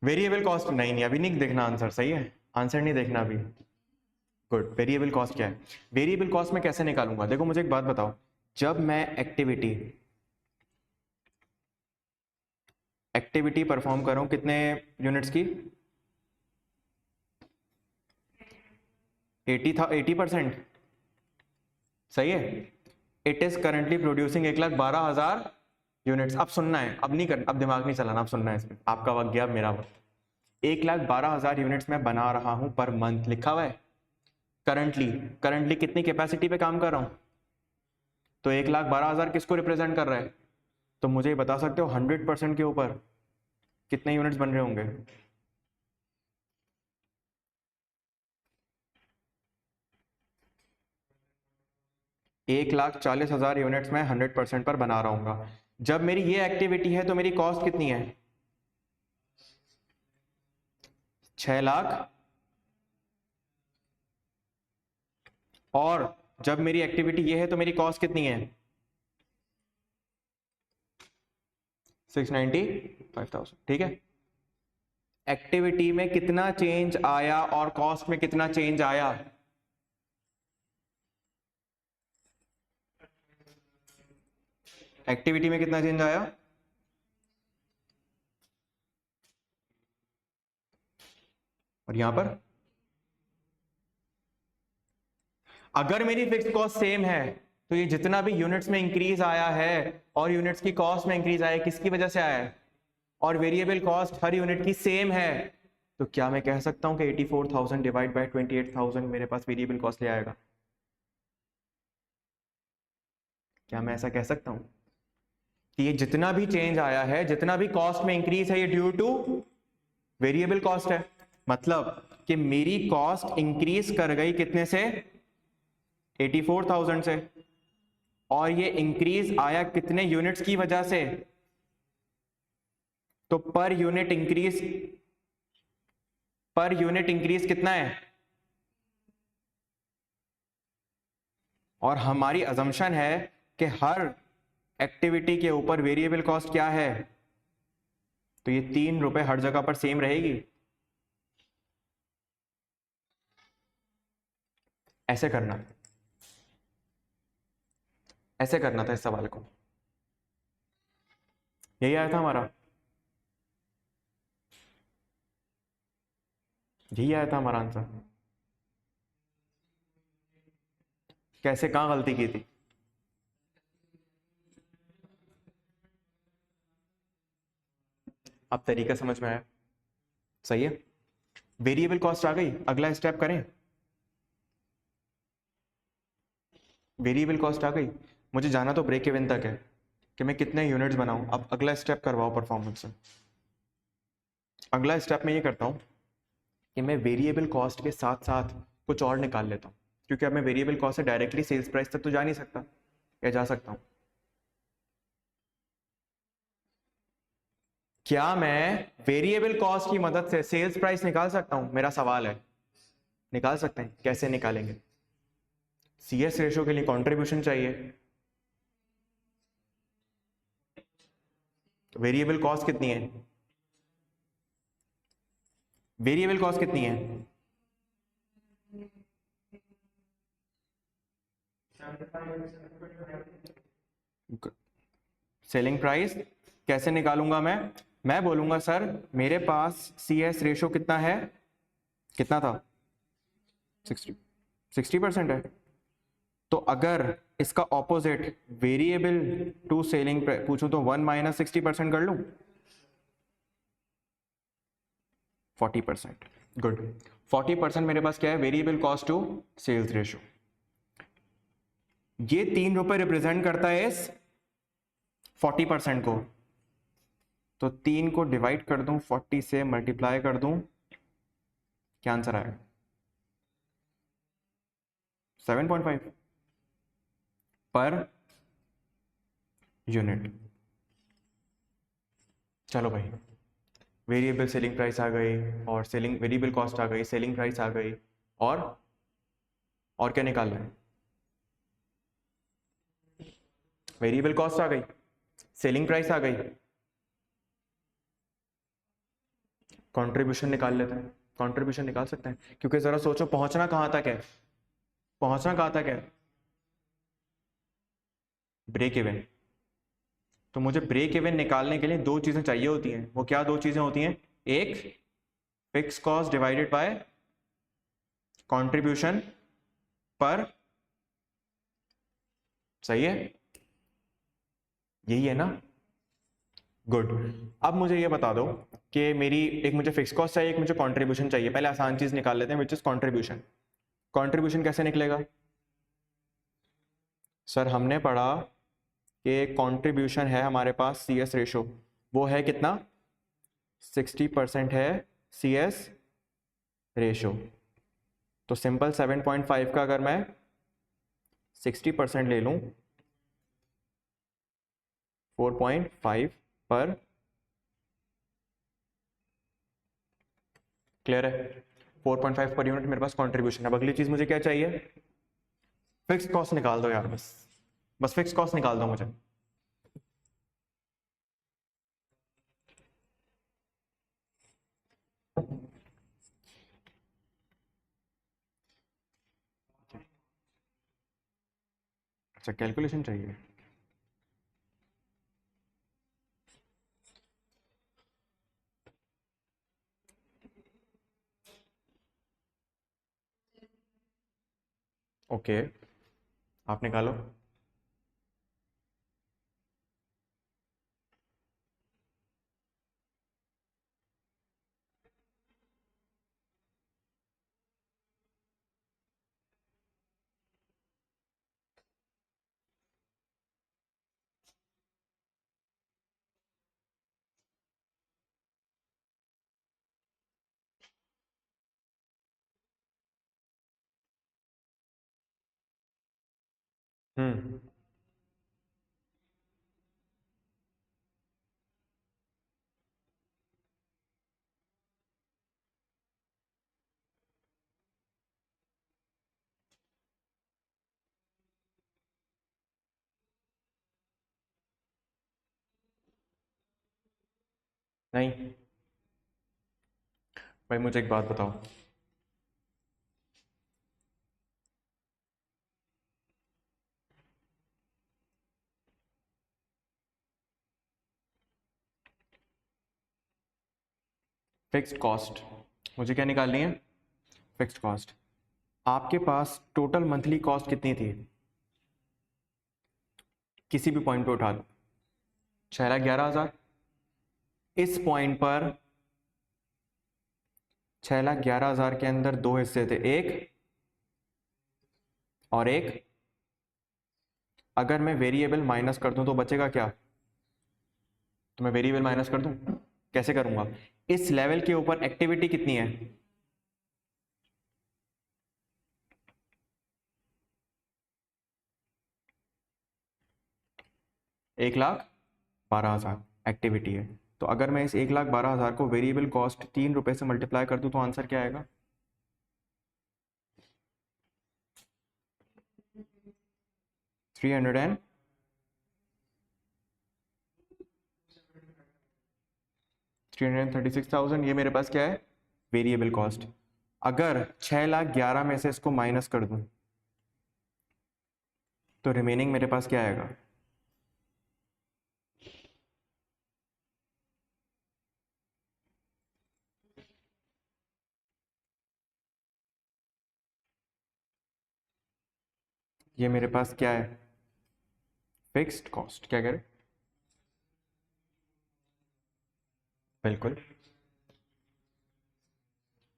A: वेरिएबल कॉस्ट नहीं अभी नहीं देखना आंसर, सही है, आंसर नहीं देखना अभी। गुड, वेरिएबल कॉस्ट क्या है, वेरिएबल कॉस्ट में कैसे निकालूंगा। देखो मुझे एक बात बताओ, जब मैं एक्टिविटी एक्टिविटी परफॉर्म कर रहा हूं कितने यूनिट्स की, 80%, सही है। It is currently producing 1,12,000 units. अब सुनना है, अब नहीं करना, अब दिमाग नहीं चलाना, अब सुनना है इसमें, आपका वक्त गया मेरा वक्त। 1,12,000 यूनिट्स में बना रहा हूं पर मंथ, लिखा हुआ है करंटली। करंटली कितनी कैपेसिटी पे काम कर रहा हूं, तो 1,12,000 किसको रिप्रेजेंट कर रहा है, तो मुझे ये बता सकते हो 100% के ऊपर कितने यूनिट्स बन रहे होंगे। एक लाख 40,000 यूनिट्स में 100% पर बना रहा हूँ। जब मेरी ये एक्टिविटी है तो मेरी कॉस्ट कितनी है, 6 लाख। और जब मेरी एक्टिविटी ये है तो मेरी कॉस्ट कितनी है, 695,000, ठीक है। एक्टिविटी में कितना चेंज आया और कॉस्ट में कितना चेंज आया, एक्टिविटी में कितना चेंज आया, और यहां पर अगर मेरी फिक्स कॉस्ट सेम है तो ये जितना भी यूनिट्स में इंक्रीज आया है और यूनिट्स की कॉस्ट में इंक्रीज आया है किसकी वजह से आया है, और वेरिएबल कॉस्ट हर यूनिट की सेम है, तो क्या मैं कह सकता हूं कि 84,000 डिवाइड बाय 28,000 मेरे पास वेरिएबल कॉस्ट ले आएगा, क्या मैं ऐसा कह सकता हूं कि ये जितना भी चेंज आया है, जितना भी कॉस्ट में इंक्रीज है, ये ड्यू टू वेरिएबल कॉस्ट है। मतलब कि मेरी कॉस्ट इंक्रीज कर गई कितने से, 84,000 से, और ये इंक्रीज आया कितने यूनिट्स की वजह से, तो पर यूनिट इंक्रीज कितना है, और हमारी अजम्पशन है कि हर एक्टिविटी के ऊपर वेरिएबल कॉस्ट क्या है, तो ये 3 रुपए हर जगह पर सेम रहेगी। ऐसे करना, ऐसे करना था इस सवाल को, यही आया था हमारा, यही आया था हमारा आंसर। कैसे, कहाँ गलती की थी? अब तरीका समझ में आया? सही है। वेरिएबल कॉस्ट आ गई, अगला स्टेप करें। वेरिएबल कॉस्ट आ गई, मुझे जाना तो ब्रेक इवन तक है कि मैं कितने यूनिट्स बनाऊं। अब अगला स्टेप करवाओ परफॉर्मेंस से। अगला स्टेप मैं ये करता हूं कि मैं वेरिएबल कॉस्ट के साथ साथ कुछ और निकाल लेता हूं, क्योंकि अब मैं वेरिएबल कॉस्ट से डायरेक्टली सेल्स प्राइस तक तो जा नहीं सकता, या जा सकता हूं? क्या मैं वेरिएबल कॉस्ट की मदद से सेल्स प्राइस निकाल सकता हूं? मेरा सवाल है। निकाल सकते हैं, कैसे निकालेंगे? सीएस रेशो के लिए कंट्रीब्यूशन चाहिए। वेरिएबल कॉस्ट कितनी है? वेरिएबल कॉस्ट कितनी है? सेलिंग प्राइस कैसे निकालूंगा मैं बोलूंगा सर मेरे पास सीएस रेशो कितना है, कितना था? 60% है। तो अगर इसका ऑपोजिट वेरिएबल टू सेलिंग पूछूं तो 1 माइनस 60% कर लूं? 40%। गुड। 40% मेरे पास क्या है? Variable cost to sales ratio. ये ₹3 रिप्रेजेंट करता है इस 40% को। तो 3 को डिवाइड कर दूं 40 से, मल्टीप्लाई कर दूं, क्या आंसर आएगा? 7.5 पर यूनिट। चलो भाई, वेरिएबल सेलिंग प्राइस आ गई, और सेलिंग वेरिएबल कॉस्ट आ गई, सेलिंग प्राइस आ गई, और क्या निकालना है? वेरिएबल कॉस्ट आ गई, सेलिंग प्राइस आ गई, कंट्रीब्यूशन निकाल लेते हैं। कंट्रीब्यूशन निकाल सकते हैं, क्योंकि जरा सोचो पहुंचना कहां तक है? पहुंचना कहां तक है? Break even. तो मुझे ब्रेक इवन निकालने के लिए दो चीजें चाहिए होती हैं। वो क्या दो चीजें होती हैं? एक, fix cost divided by contribution पर। सही है, यही है ना? गुड। अब मुझे ये बता दो कि मेरी एक मुझे फिक्स कॉस्ट चाहिए, एक मुझे कंट्रीब्यूशन चाहिए। पहले आसान चीज निकाल लेते हैं, विच इज कंट्रीब्यूशन। कंट्रीब्यूशन कैसे निकलेगा? सर हमने पढ़ा कि कंट्रीब्यूशन है हमारे पास सीएस रेशो, वो है कितना? 60% है सीएस रेशो। तो सिंपल 7.5 का अगर मैं 60% ले लूं, 4.5 पर। क्लियर है? 4.5 पर यूनिट मेरे पास कंट्रीब्यूशन। अब अगली चीज मुझे क्या चाहिए? फिक्स कॉस्ट निकाल दो यार, बस बस फिक्स कॉस्ट निकाल दो मुझे। अच्छा, कैलकुलेशन चाहिए। ओके, आप निकालो। हम्म। नहीं भाई, मुझे एक बात बताओ। फिक्स्ड कॉस्ट मुझे क्या निकालनी है? Fixed cost. आपके पास टोटल मंथली कॉस्ट कितनी थी, किसी भी पॉइंट पे उठा लो, 6,11,000। इस पॉइंट पर 6,11,000 के अंदर दो हिस्से थे, एक और एक। अगर मैं वेरिएबल माइनस कर दूं तो बचेगा क्या, तो मैं वेरिएबल माइनस कर दूं, कैसे करूंगा? इस लेवल के ऊपर एक्टिविटी कितनी है, 1,12,000 एक्टिविटी है। तो अगर मैं इस 1,12,000 को वेरिएबल कॉस्ट 3 रुपए से मल्टीप्लाई कर दूं तो आंसर क्या आएगा, 300 336,000। ये मेरे पास क्या है, वेरिएबल कॉस्ट। अगर 6,11,000 में से इसको माइनस कर दूं तो रिमेनिंग मेरे पास क्या आएगा, ये मेरे पास क्या है, फिक्स्ड कॉस्ट। क्या करें, बिल्कुल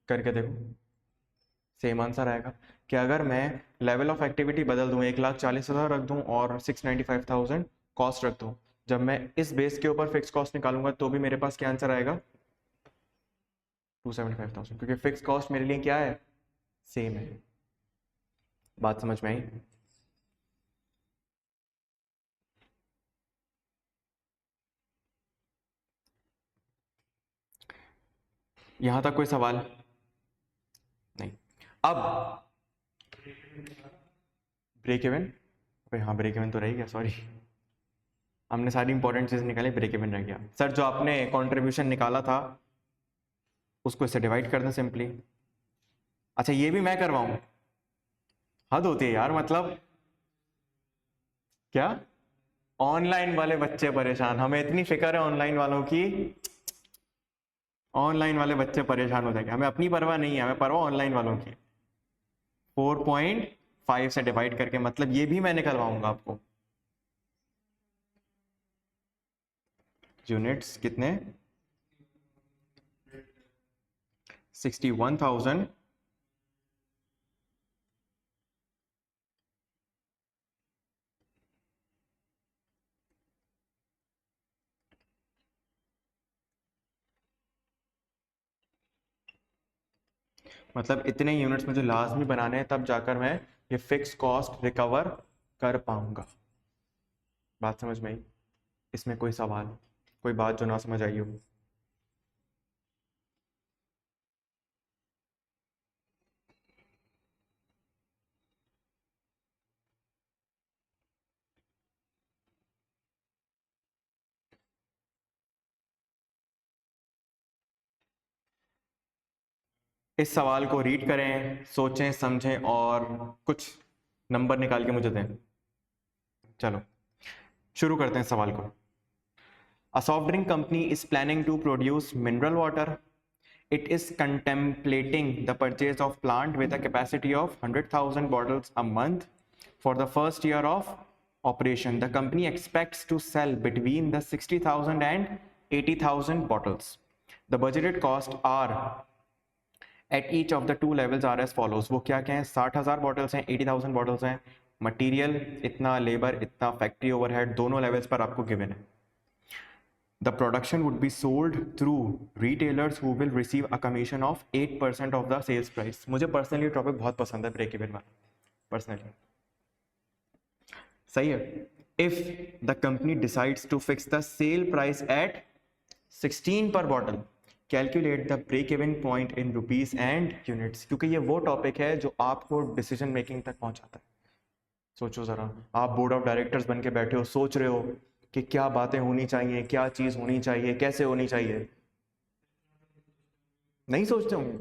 A: करके देखो, सेम आंसर आएगा। कि अगर मैं लेवल ऑफ एक्टिविटी बदल दूं, 1,40,000 रख दूं और 695,000 कॉस्ट रख दूं, जब मैं इस बेस के ऊपर फिक्स कॉस्ट निकालूंगा तो भी मेरे पास क्या आंसर आएगा, 275,000, क्योंकि फिक्स कॉस्ट मेरे लिए क्या है, सेम है। बात समझ में आई? यहां तक कोई सवाल नहीं? अब ब्रेक इवन, हाँ ब्रेक इवन तो रह गया, सॉरी, हमने सारी इंपॉर्टेंट चीज निकाली, ब्रेक इवन रह गया। सर जो आपने कंट्रीब्यूशन निकाला था उसको इससे डिवाइड कर दें सिंपली। अच्छा ये भी मैं करवाऊं, हद होती है यार, मतलब क्या, ऑनलाइन वाले बच्चे परेशान, हमें इतनी फिक्र है ऑनलाइन वालों की, ऑनलाइन वाले बच्चे परेशान हो जाएंगे, हमें अपनी परवाह नहीं है, हमें परवाह ऑनलाइन वालों की। 4.5 से डिवाइड करके, मतलब ये भी मैं निकलवाऊंगा आपको। यूनिट्स कितने, 61,000। मतलब इतने यूनिट्स मुझे लाजमी बनाने हैं, तब जाकर मैं ये फिक्स कॉस्ट रिकवर कर पाऊंगा। बात समझ में आई? इसमें कोई सवाल, कोई बात जो ना समझ आई हो? इस सवाल को रीड करें, सोचें समझें और कुछ नंबर निकाल के मुझे दें। चलो शुरू करते हैं सवाल को। A soft drink company is planning to produce mineral water. It is contemplating the purchase of plant with a capacity of 100,000 bottles a month for the first year of operation. The company expects to sell between the 60,000 and 80,000 bottles. The budgeted costs are at each of the two levels are as follows. वो क्या क्या है, 60,000 bottles हैं, 80,000 bottles हैं, material इतना, labour इतना, factory overhead, दोनों levels पर आपको गिवन है। The production would be sold through retailers who will receive a commission of 8% of the sales price. मुझे पर्सनली टॉपिक बहुत पसंद है, ब्रेक इवन वाला, पर्सनली सही है। If the company decides to fix the sale price at 16 per bottle, calculate the break even point in rupees and units, क्योंकि ये वो टॉपिक है जो आपको डिसीजन मेकिंग तक पहुंचाता है। सोचो जरा, आप बोर्ड ऑफ डायरेक्टर्स बन के बैठे हो, सोच रहे हो कि क्या बातें होनी चाहिए, क्या चीज होनी चाहिए, कैसे होनी चाहिए, नहीं सोचते होंगे।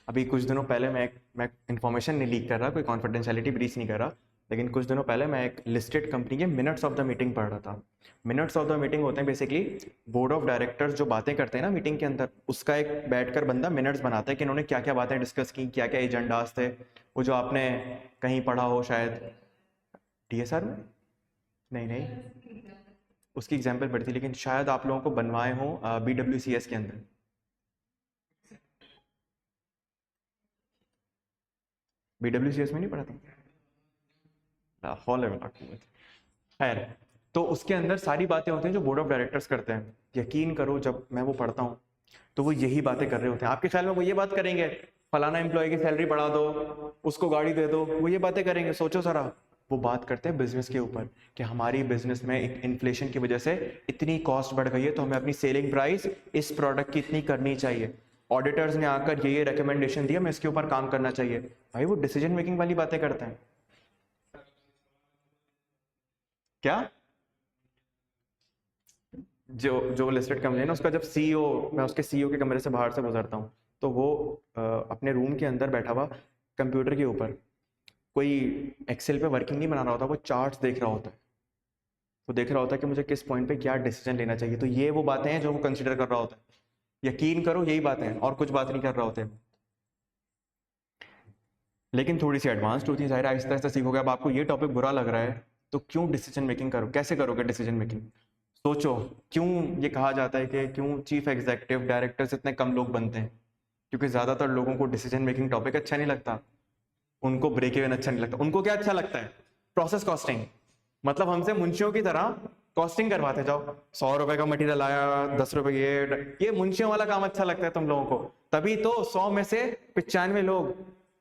A: अभी कुछ दिनों पहले मैं इंफॉर्मेशन नहीं लीक कर रहा, कोई कॉन्फिडेंशियलिटी ब्रीच नहीं कर रहा, लेकिन कुछ दिनों पहले मैं एक लिस्टेड कंपनी के मिनट्स ऑफ द मीटिंग पढ़ रहा था। मिनट्स ऑफ द मीटिंग होते हैं बेसिकली बोर्ड ऑफ डायरेक्टर्स जो बातें करते हैं ना मीटिंग के अंदर, उसका एक बैठकर बंदा मिनट्स बनाता है कि इन्होंने क्या क्या बातें डिस्कस की, क्या क्या एजेंडास थे। वो जो आपने कहीं पढ़ा हो शायद DSR में, नहीं नहीं उसकी एग्जाम्पल पढ़ी थी, लेकिन शायद आप लोगों को बनवाए हो BWCS के अंदर। BWCS में नहीं पढ़ा था, हॉल है खैर। तो उसके अंदर सारी बातें होती हैं जो बोर्ड ऑफ डायरेक्टर्स करते हैं। यकीन करो जब मैं वो पढ़ता हूँ तो वो यही बातें कर रहे होते हैं। आपके ख्याल में वो ये बात करेंगे फलाना एम्प्लॉय की सैलरी बढ़ा दो, उसको गाड़ी दे दो, वो ये बातें करेंगे? सोचो जरा। वो बात करते हैं बिजनेस के ऊपर कि हमारी बिजनेस में एक इन्फ्लेशन की वजह से इतनी कॉस्ट बढ़ गई है, तो हमें अपनी सेलिंग प्राइस इस प्रोडक्ट की इतनी करनी चाहिए। ऑडिटर्स ने आकर ये रिकमेंडेशन दिया, मैं इसके ऊपर काम करना चाहिए। भाई वो डिसीजन मेकिंग वाली बातें करते हैं। क्या? जो जो लिस्टेड कंपनी है ना, उसका जब CEO, मैं उसके CEO के कमरे से बाहर से गुजरता हूँ तो वो अपने रूम के अंदर बैठा हुआ कंप्यूटर के ऊपर कोई एक्सेल पे वर्किंग नहीं बना रहा होता, वो चार्ट्स देख रहा होता है। वो देख रहा होता है कि मुझे किस पॉइंट पे क्या डिसीजन लेना चाहिए। तो ये वो बातें हैं जो वो कंसिडर कर रहा होता है। यकीन करो यही बातें हैं, और कुछ बात नहीं कर रहा होते। लेकिन थोड़ी सी एडवांस्ड होती है, जाहिर है आहिस्ता आहिस्ता सीखोगे। अब आपको ये टॉपिक बुरा लग रहा है तो क्यों डिसीजन मेकिंग करो, कैसे करोगे डिसीजन मेकिंग? सोचो, क्यों ये कहा जाता है कि क्यों चीफ एग्जीक्यूटिव डायरेक्टर्स इतने कम लोग बनते हैं? क्योंकि ज्यादातर लोगों को डिसीजन मेकिंग टॉपिक अच्छा नहीं लगता, उनको ब्रेक इवन अच्छा नहीं लगता। उनको क्या अच्छा लगता है? Process costing. मतलब हमसे मुंशियों की तरह कॉस्टिंग करवाते जाओ, 100 रुपए का मटेरियल आया, 10 रुपए ये मुंशियों वाला काम अच्छा लगता है तुम लोगों को। तभी तो 100 में से 95 लोग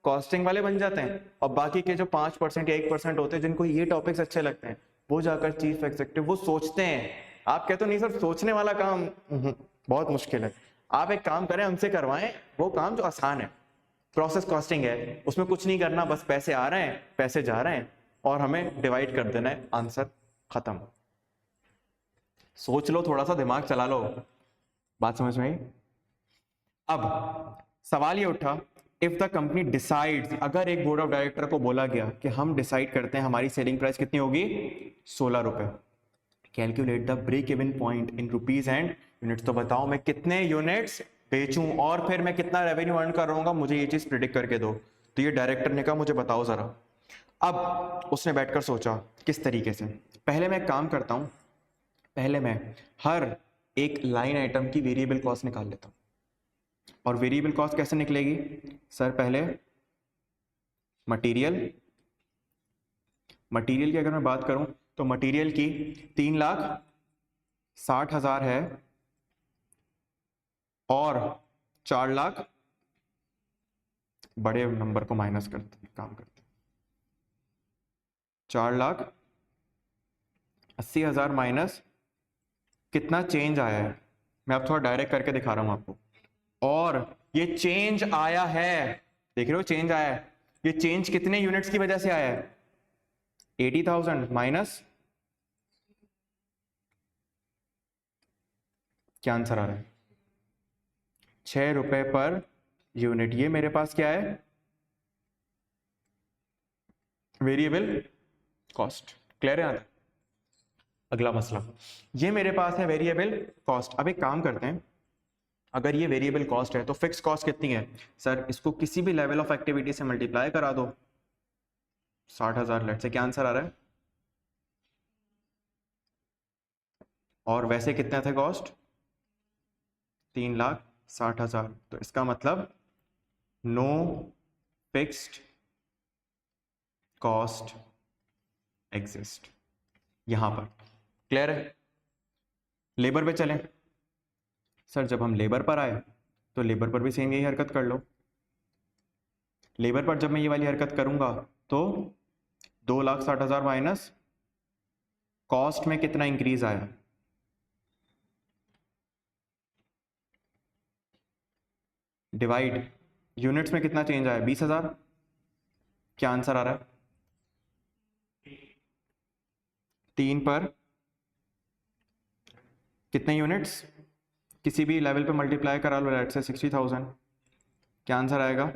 A: कॉस्टिंग वाले बन जाते हैं, और बाकी के जो 5% या 1% होते हैं जिनको ये टॉपिक्स अच्छे लगते हैं, वो जाकर चीफ एग्जीक्यूटिव वो सोचते हैं। आप कहते हो नहीं सर सोचने वाला काम बहुत मुश्किल है। आप एक काम करें, हमसे करवाएं वो काम जो आसान है। प्रोसेस कॉस्टिंग है, उसमें कुछ नहीं करना, बस पैसे आ रहे हैं पैसे जा रहे हैं और हमें डिवाइड कर देना है, आंसर खत्म। सोच लो, थोड़ा सा दिमाग चला लो। बात समझ में आई? अब सवाल ये उठा, इफ द कंपनी डिसाइड्स, अगर एक बोर्ड ऑफ डायरेक्टर को बोला गया कि हम डिसाइड करते हैं हमारी सेलिंग प्राइस कितनी होगी, 16 रुपए, calculate the break even point in rupees and units. तो बताओ मैं कितने यूनिट्स बेचूं और फिर मैं कितना रेवेन्यू अर्न कर रहा हूँ, मुझे ये चीज प्रिडिक्ट करके दो। तो ये डायरेक्टर ने कहा मुझे बताओ जरा। अब उसने बैठकर सोचा किस तरीके से। पहले मैं एक काम करता हूं, पहले मैं हर एक लाइन आइटम की वेरिएबल कॉस्ट निकाल लेता हूं। और वेरिएबल कॉस्ट कैसे निकलेगी सर? पहले मटेरियल, मटेरियल की अगर मैं बात करूं तो मटेरियल की 3,60,000 है और 4,00,000, बड़े नंबर को माइनस करते काम करते, 4,80,000 माइनस कितना चेंज आया है, मैं अब थोड़ा डायरेक्ट करके दिखा रहा हूं आपको। और ये चेंज आया है, देख रहे हो चेंज आया है। ये चेंज कितने यूनिट्स की वजह से आया है? 80,000 माइनस, क्या आंसर आ रहा है? 6 रुपए पर यूनिट। ये मेरे पास क्या है? Variable cost. क्लियर है? अगला मसला, ये मेरे पास है वेरिएबल कॉस्ट। अब एक काम करते हैं, अगर ये वेरिएबल कॉस्ट है तो फिक्स कॉस्ट कितनी है सर? इसको किसी भी लेवल ऑफ एक्टिविटी से मल्टीप्लाई करा दो, 60,000 लेट से। क्या आंसर आ रहा है? और वैसे कितने थे कॉस्ट? 3,60,000। तो इसका मतलब नो फिक्स्ड कॉस्ट एग्जिस्ट यहां पर। क्लियर है? लेबर पे चलें सर। जब हम लेबर पर आए तो लेबर पर भी सेम यही हरकत कर लो। लेबर पर जब मैं ये वाली हरकत करूंगा तो 2,60,000 माइनस कॉस्ट में कितना इंक्रीज आया, डिवाइड यूनिट्स में कितना चेंज आया, 20,000। क्या आंसर आ रहा है? 3 पर कितने यूनिट्स, किसी भी लेवल पे मल्टीप्लाई करा लो, लेट से 60,000। क्या आंसर आएगा?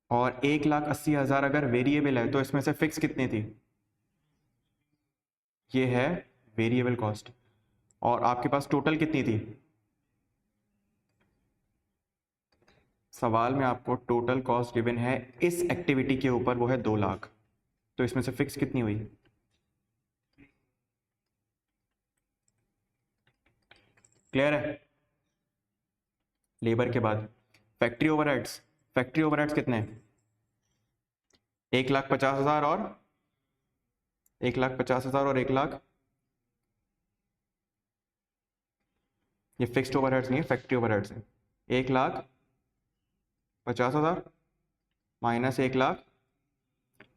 A: और 1,80,000 अगर वेरिएबल है तो इसमें से फिक्स कितनी थी? ये है वेरिएबल कॉस्ट। और आपके पास टोटल कितनी थी? सवाल में आपको टोटल कॉस्ट गिवन है इस एक्टिविटी के ऊपर, वो है 2 लाख। तो इसमें से फिक्स कितनी हुई? क्लियर है? लेबर के बाद फैक्ट्री ओवरहेड्स, फैक्ट्री ओवरहेड्स कितने? 1,50,000 और 1,50,000 और 1,00,000। ये फिक्स्ड ओवरहेड्स नहीं है, फैक्ट्री ओवरहेड्स है। 1,50,000 माइनस 1,00,000,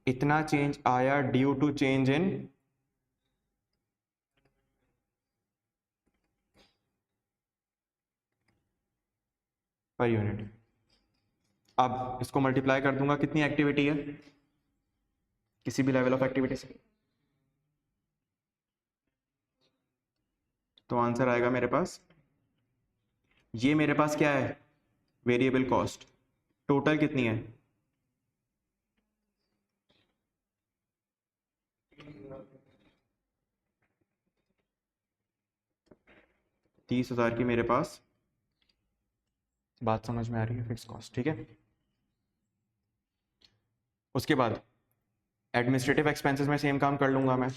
A: इतना चेंज आया due to change in per unit. अब इसको मल्टीप्लाई कर दूंगा, कितनी एक्टिविटी है किसी भी लेवल ऑफ एक्टिविटी से, तो आंसर आएगा मेरे पास, ये मेरे पास क्या है? Variable cost. टोटल कितनी है? ₹30,000 की मेरे पास। बात समझ में आ रही है? फिक्स कॉस्ट, ठीक है। उसके बाद एडमिनिस्ट्रेटिव एक्सपेंसेस में सेम काम कर लूंगा मैं।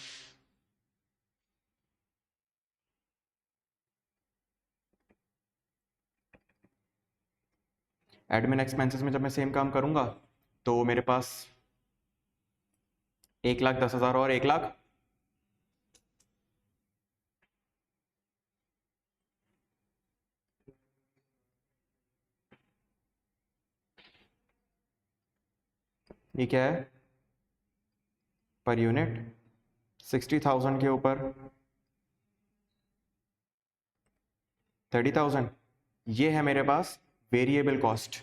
A: एडमिन एक्सपेंसेस में जब मैं सेम काम करूंगा तो मेरे पास 1,10,000 और 1,00,000। ये क्या है? पर यूनिट 60,000 के ऊपर 30,000, ये है मेरे पास वेरिएबल कॉस्ट।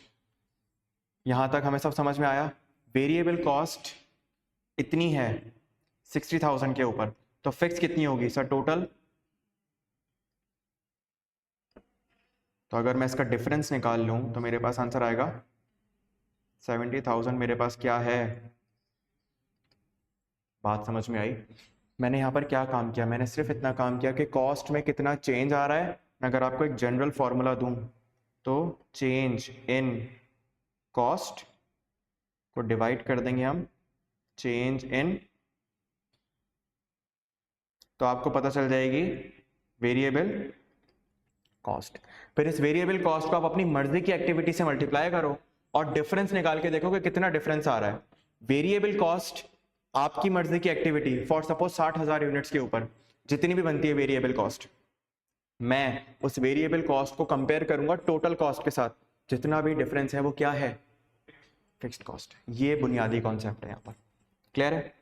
A: यहां तक हमें सब समझ में आया? वेरिएबल कॉस्ट इतनी है 60,000 के ऊपर, तो फिक्स कितनी होगी सर टोटल? तो अगर मैं इसका डिफरेंस निकाल लूं तो मेरे पास आंसर आएगा 70,000 मेरे पास क्या है? बात समझ में आई? मैंने यहाँ पर क्या काम किया? मैंने सिर्फ इतना काम किया कि कॉस्ट में कितना चेंज आ रहा है। मैं अगर आपको एक जनरल फॉर्मूला दूं तो चेंज इन कॉस्ट को डिवाइड कर देंगे हम चेंज इन, तो आपको पता चल जाएगी वेरिएबल कॉस्ट। फिर इस वेरिएबल कॉस्ट को आप अपनी मर्जी की एक्टिविटी से मल्टीप्लाई करो और डिफरेंस निकाल के देखो कि कितना डिफरेंस आ रहा है। वेरिएबल कॉस्ट आपकी मर्जी की एक्टिविटी, फॉर सपोज 60,000 यूनिट्स के ऊपर जितनी भी बनती है वेरिएबल कॉस्ट, मैं उस वेरिएबल कॉस्ट को कंपेयर करूंगा टोटल कॉस्ट के साथ, जितना भी डिफरेंस है वो क्या है? Fixed cost. ये बुनियादी कॉन्सेप्ट है यहाँ पर। क्लियर है?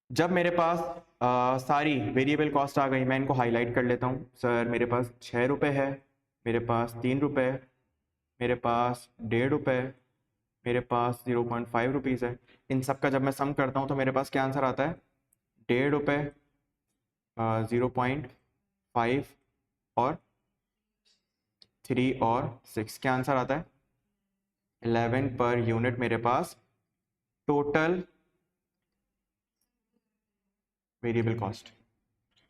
A: जब मेरे पास सारी वेरिएबल कॉस्ट आ गई, मैं इनको हाईलाइट कर लेता हूँ। सर मेरे पास 6 रुपये है, मेरे पास 3 रुपये, मेरे पास 1.5 रुपये, मेरे पास 0.5 रुपीज़ है। इन सब का जब मैं सम करता हूँ तो मेरे पास क्या आंसर आता है? 1.5 रुपये, 0.5 और 3 और 6, क्या आंसर आता है? 11 पर यूनिट मेरे पास टोटल वेरिएबल कॉस्ट।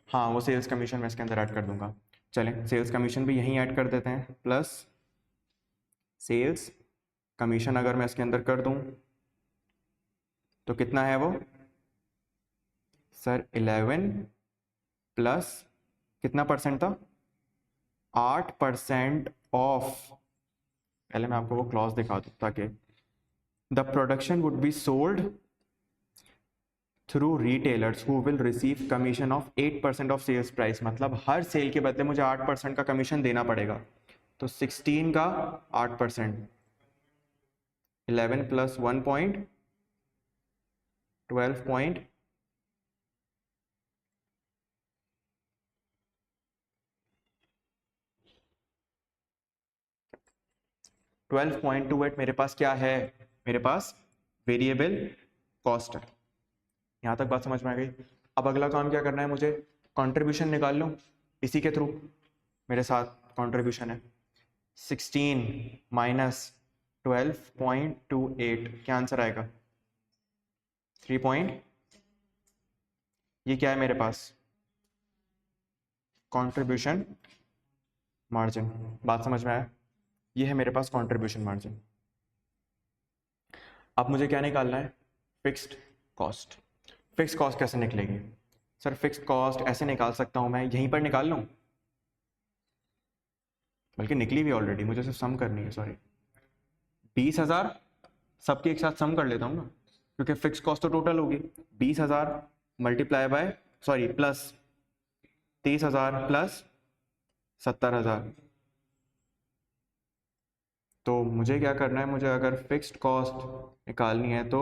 A: हाँ, वो सेल्स कमीशन मैं इसके अंदर ऐड कर दूंगा। चलें, सेल्स कमीशन भी यहीं ऐड कर देते हैं, प्लस सेल्स कमीशन अगर मैं इसके अंदर कर दूं तो कितना है वो? सर 11 प्लस कितना परसेंट था? 8% ऑफ। पहले मैं आपको वो क्लॉज दिखा दूं ताकि the production would be sold through retailers who will receive commission of 8% of sales price, मतलब हर सेल के बदले मुझे 8% का कमीशन देना पड़ेगा। तो 16 का 8%, 11 प्लस 1 पॉइंट 12 पॉइंट 12.28 मेरे पास क्या है? मेरे पास वेरिएबल कॉस्ट है। यहां तक बात समझ में आ गई? अब अगला काम क्या करना है मुझे? कंट्रीब्यूशन निकाल लो इसी के थ्रू। मेरे साथ कंट्रीब्यूशन है 16 माइनस 12.28, क्या आंसर आएगा? 3 पॉइंट, ये क्या है मेरे पास? Contribution margin. बात समझ में आया? ये है मेरे पास कंट्रीब्यूशन मार्जिन। अब मुझे क्या निकालना है? Fixed cost. फिक्स्ड कॉस्ट कैसे निकलेगी? सर फिक्स्ड कॉस्ट ऐसे निकाल सकता हूं मैं, यहीं पर निकाल लूं, बल्कि निकली भी ऑलरेडी, मुझे सिर्फ सम करनी है। सॉरी, 20,000 सबके एक साथ सम कर लेता हूँ ना, क्योंकि फिक्स कॉस्ट तो टोटल होगी। 20,000 मल्टीप्लाई बाय प्लस 30,000 प्लस 70,000। तो मुझे क्या करना है? मुझे अगर फिक्स्ड कॉस्ट निकालनी है तो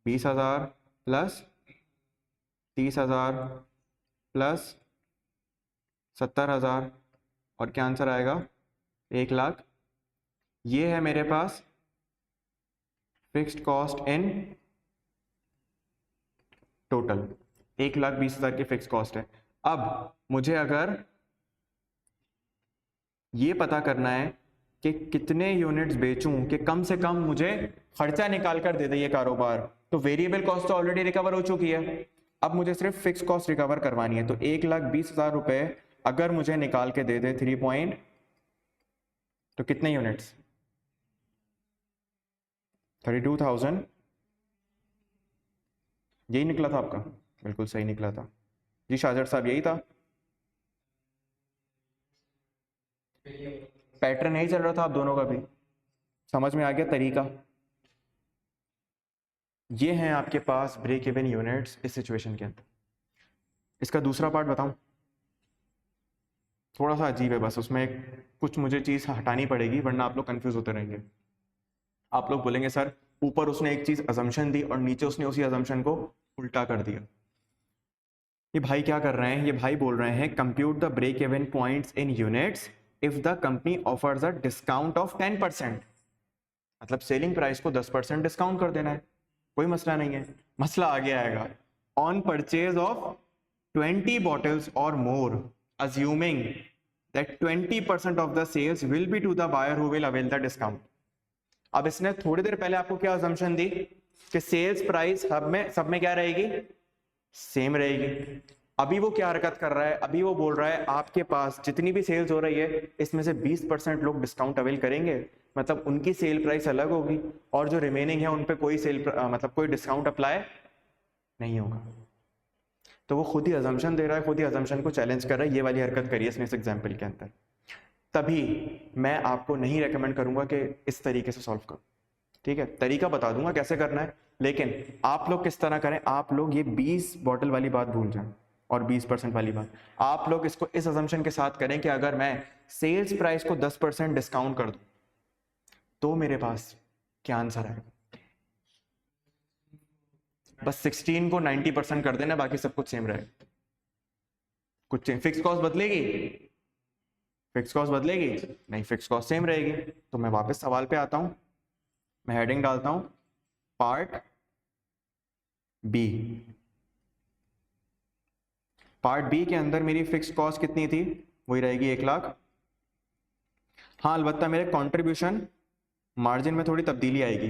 A: 20,000 प्लस 30,000 प्लस 70,000, और क्या आंसर आएगा? 1,00,000। ये है मेरे पास फिक्स्ड कॉस्ट इन टोटल, 1,20,000 की फिक्स कॉस्ट है। अब मुझे अगर ये पता करना है कि कितने यूनिट्स बेचूं कि कम से कम मुझे खर्चा निकाल कर दे दे ये कारोबार, तो वेरिएबल कॉस्ट तो ऑलरेडी रिकवर हो चुकी है, अब मुझे सिर्फ फिक्स कॉस्ट रिकवर करवानी है। तो 1,20,000 रुपए अगर मुझे निकाल के दे दे 3 पॉइंट, तो कितने यूनिट्स? 32,000। यही निकला था आपका? बिल्कुल सही निकला था जी शाहजर साहब, यही था। पैटर्न यही चल रहा था आप दोनों का भी, समझ में आ गया तरीका? ये हैं आपके पास ब्रेक इवन यूनिट्स इस सिचुएशन के अंदर। इसका दूसरा पार्ट बताऊं? थोड़ा सा अजीब है, बस उसमें कुछ मुझे चीज़ हटानी पड़ेगी वरना आप लोग कंफ्यूज होते रहेंगे। आप लोग बोलेंगे सर ऊपर उसने एक चीज़ अजम्पशन दी और नीचे उसने उसी अजम्पशन को उल्टा कर दिया। ये भाई क्या कर रहे हैं? ये भाई बोल रहे हैं compute the break even points in units if the company offers a discount of 10%। मतलब सेलिंग प्राइस को 10% डिस्काउंट कर देना है, कोई मसला नहीं है। मसला आगे आएगा, on purchase of 20 bottles or more, assuming that 20% of the sales will be to the buyer who will avail the discount। अब इसने थोड़ी देर पहले आपको क्या assumption दी कि सेल्स प्राइस सब में क्या रहेगी? सेम रहेगी। अभी वो क्या हरकत कर रहा है? अभी वो बोल रहा है आपके पास जितनी भी सेल्स हो रही है इसमें से 20% लोग डिस्काउंट अवेल करेंगे, मतलब उनकी सेल प्राइस अलग होगी, और जो रिमेनिंग है उन पे कोई मतलब कोई डिस्काउंट अप्लाई नहीं होगा। तो वो खुद ही अजम्पशन दे रहा है, खुद ही अजम्पशन को चैलेंज कर रहा है। ये वाली हरकत करिए इसने इस एग्जाम्पल के अंदर। तभी मैं आपको नहीं रेकमेंड करूंगा कि इस तरीके से सॉल्व करो, ठीक है? तरीका बता दूंगा कैसे करना है, लेकिन आप लोग किस तरह करें? आप लोग ये 20 बॉटल वाली बात भूल जाएं और 20% वाली बात। आप लोग इसको इस अजम्पशन के साथ करें कि अगर मैं सेल्स प्राइस को 10% डिस्काउंट कर दूं तो मेरे पास क्या आंसर आएगा? बस 16 को 90% कर देना, बाकी सब कुछ सेम रहेगा। कुछ फिक्स कॉस्ट बदलेगी? फिक्स कॉस्ट बदलेगी नहीं, फिक्स कॉस्ट सेम रहेगी। तो मैं वापस सवाल पे आता हूं, मैं हेडिंग डालता हूं पार्ट बी। पार्ट बी के अंदर मेरी फिक्स कॉस्ट कितनी थी? वही रहेगी 1,00,000। हाँ अलबत्ता मेरे कंट्रीब्यूशन मार्जिन में थोड़ी तब्दीली आएगी।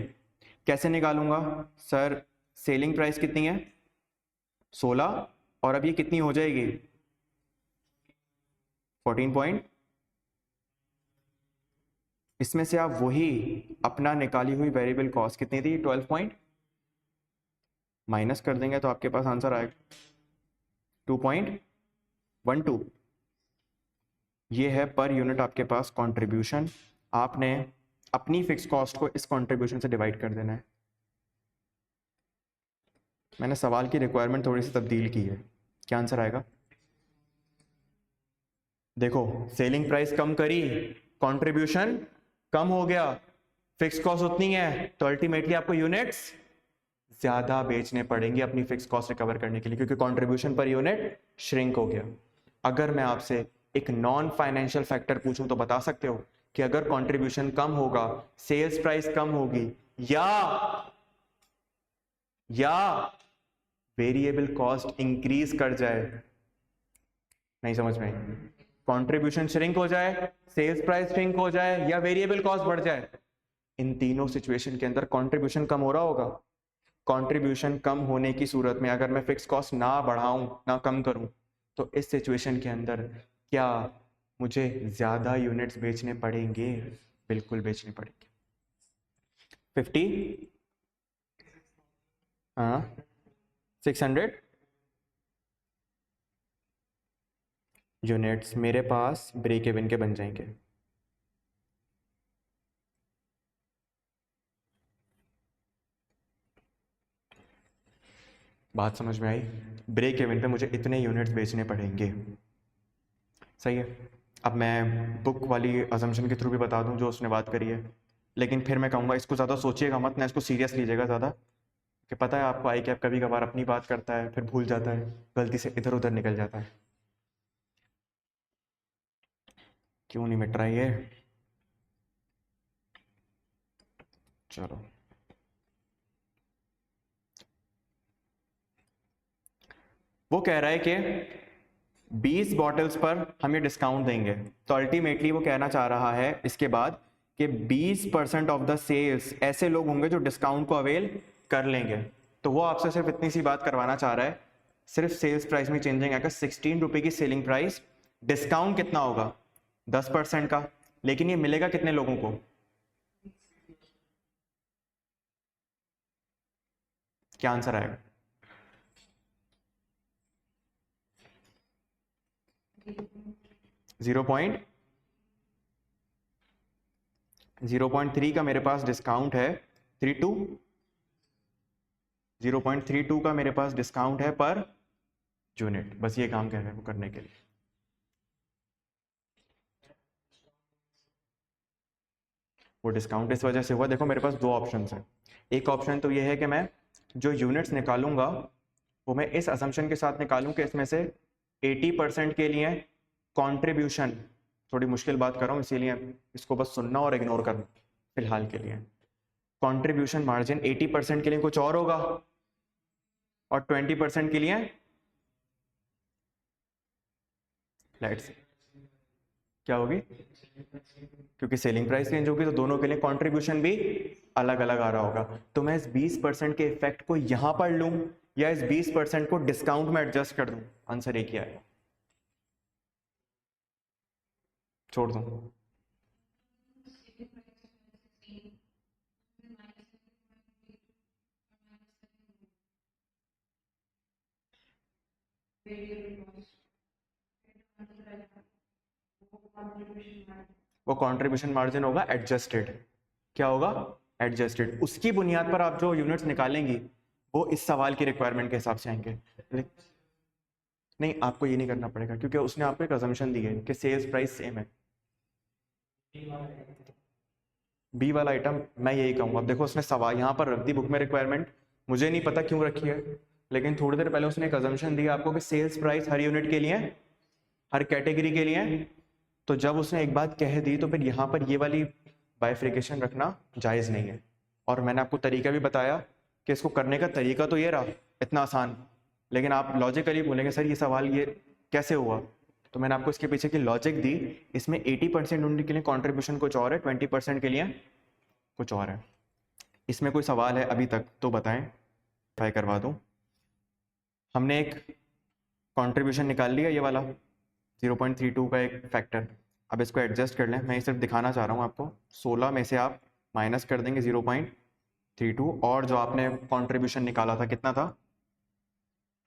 A: कैसे निकालूंगा? सर सेलिंग प्राइस कितनी है? 16, और अब ये कितनी हो जाएगी? 14 पॉइंट। इसमें से आप वही अपना निकाली हुई वेरिएबल कॉस्ट कितनी थी? 12 पॉइंट, माइनस कर देंगे तो आपके पास आंसर आएगा 2.12। ये है पर यूनिट आपके पास कंट्रीब्यूशन। आपने अपनी फिक्स कॉस्ट को इस कंट्रीब्यूशन से डिवाइड कर देना है। मैंने सवाल की रिक्वायरमेंट थोड़ी सी तब्दील की है। क्या आंसर आएगा? देखो सेलिंग प्राइस कम करी, कंट्रीब्यूशन कम हो गया, फिक्स कॉस्ट उतनी है, तो अल्टीमेटली आपको यूनिट्स ज्यादा बेचने पड़ेंगे अपनी फिक्स कॉस्ट रिकवर करने के लिए, क्योंकि कंट्रीब्यूशन पर यूनिट श्रिंक हो गया। अगर मैं आपसे एक नॉन फाइनेंशियल फैक्टर पूछूं तो बता सकते हो कि अगर कंट्रीब्यूशन कम होगा, सेल्स प्राइस कम होगी, या वेरिएबल कॉस्ट इंक्रीज कर जाए? नहीं समझ में? कंट्रीब्यूशन श्रिंक हो जाए, सेल्स प्राइस श्रिंक हो जाए, या वेरिएबल कॉस्ट बढ़ जाए? इन तीनों सिचुएशन के अंदर कंट्रीब्यूशन कम हो रहा होगा। कंट्रीब्यूशन कम होने की सूरत में अगर मैं फिक्स कॉस्ट ना बढ़ाऊं ना कम करूं, तो इस सिचुएशन के अंदर क्या मुझे ज़्यादा यूनिट्स बेचने पड़ेंगे? बिल्कुल बेचने पड़ेंगे। 50, हाँ 600 यूनिट्स मेरे पास ब्रेक इवन के बन जाएंगे। बात समझ में आई? ब्रेक इवन पे मुझे इतने यूनिट्स बेचने पड़ेंगे। सही है। अब मैं बुक वाली अजम्पशन के थ्रू भी बता दूं जो उसने बात करी है, लेकिन फिर मैं कहूँगा इसको ज़्यादा सोचिएगा मत ना, इसको सीरियस लीजिएगा ज़्यादा, कि पता है आपको आई कैप कभी कभार अपनी बात करता है फिर भूल जाता है, गलती से इधर उधर निकल जाता है। क्यों नहीं मिट रहा ये? चलो वो कह रहा है कि 20 बॉटल्स पर हम ये डिस्काउंट देंगे, तो अल्टीमेटली वो कहना चाह रहा है इसके बाद कि 20% ऑफ द सेल्स ऐसे लोग होंगे जो डिस्काउंट को अवेल कर लेंगे। तो वो आपसे सिर्फ इतनी सी बात करवाना चाह रहा है, सिर्फ सेल्स प्राइस में चेंजिंग आएगा। 16 रुपए की सेलिंग प्राइस, डिस्काउंट कितना होगा? 10% का। लेकिन ये मिलेगा कितने लोगों को? क्या आंसर आएगा? 0.3 का मेरे पास डिस्काउंट है, 32 0.32 का मेरे पास डिस्काउंट है पर यूनिट। बस ये काम कह रहे हैं वो करने के लिए। वो डिस्काउंट इस वजह से हुआ, देखो मेरे पास दो ऑप्शन है। एक ऑप्शन तो ये है कि मैं जो यूनिट्स निकालूंगा वो मैं इस असम्पशन के साथ निकालूं कि इसमें से 80% के लिए कंट्रीब्यूशन, थोड़ी मुश्किल बात कर रहा हूँ इसीलिए इसको बस सुनना और इग्नोर करना फिलहाल के लिए। कंट्रीब्यूशन मार्जिन 80% के लिए कुछ और होगा और 20% के लिए लेट्स क्या होगी? क्योंकि सेलिंग प्राइस चेंज होगी तो दोनों के लिए कंट्रीब्यूशन भी अलग अलग आ रहा होगा। तो मैं इस 20% के इफेक्ट को यहां पर लूं या इस 20% को डिस्काउंट में एडजस्ट कर दूं? आंसर एक ही आएगा। छोड़ दूं? वो कंट्रीब्यूशन मार्जिन होगा एडजस्टेड। क्या होगा? एडजस्टेड। उसकी बुनियाद पर आप जो यूनिट्स निकालेंगी वो इस सवाल की रिक्वायरमेंट के हिसाब से आएंगे। नहीं, आपको ये नहीं करना पड़ेगा क्योंकि उसने आपको एक अजम्पशन दी है कि सेल्स प्राइस सेम है। बी वाला आइटम मैं यही कहूंगा। अब देखो उसने सवाल यहाँ पर रख दी बुक में रिक्वायरमेंट, मुझे नहीं पता क्यों रखी है, लेकिन थोड़ी देर पहले उसने एक अजम्पशन दी आपको कि सेल्स प्राइस हर यूनिट के लिए, हर कैटेगरी के लिए। तो जब उसने एक बात कह दी तो फिर यहाँ पर ये वाली बाइफ्रिकेशन रखना जायज़ नहीं है। और मैंने आपको तरीका भी बताया कि इसको करने का तरीका तो ये रहा इतना आसान, लेकिन आप लॉजिकली बोलेंगे सर ये सवाल ये कैसे हुआ, तो मैंने आपको इसके पीछे की लॉजिक दी। इसमें 80% यूनिट के लिए कंट्रीब्यूशन कुछ और है, 20% के लिए कुछ और है। इसमें कोई सवाल है अभी तक तो बताएं, ट्राई करवा दूं। हमने एक कंट्रीब्यूशन निकाल लिया ये वाला 0.32 का एक फैक्टर। अब इसको एडजस्ट कर लें, मैं ये सिर्फ दिखाना चाह रहा हूँ आपको। 16 में से आप माइनस कर देंगे 0.32 और जो आपने कंट्रीब्यूशन निकाला था कितना था?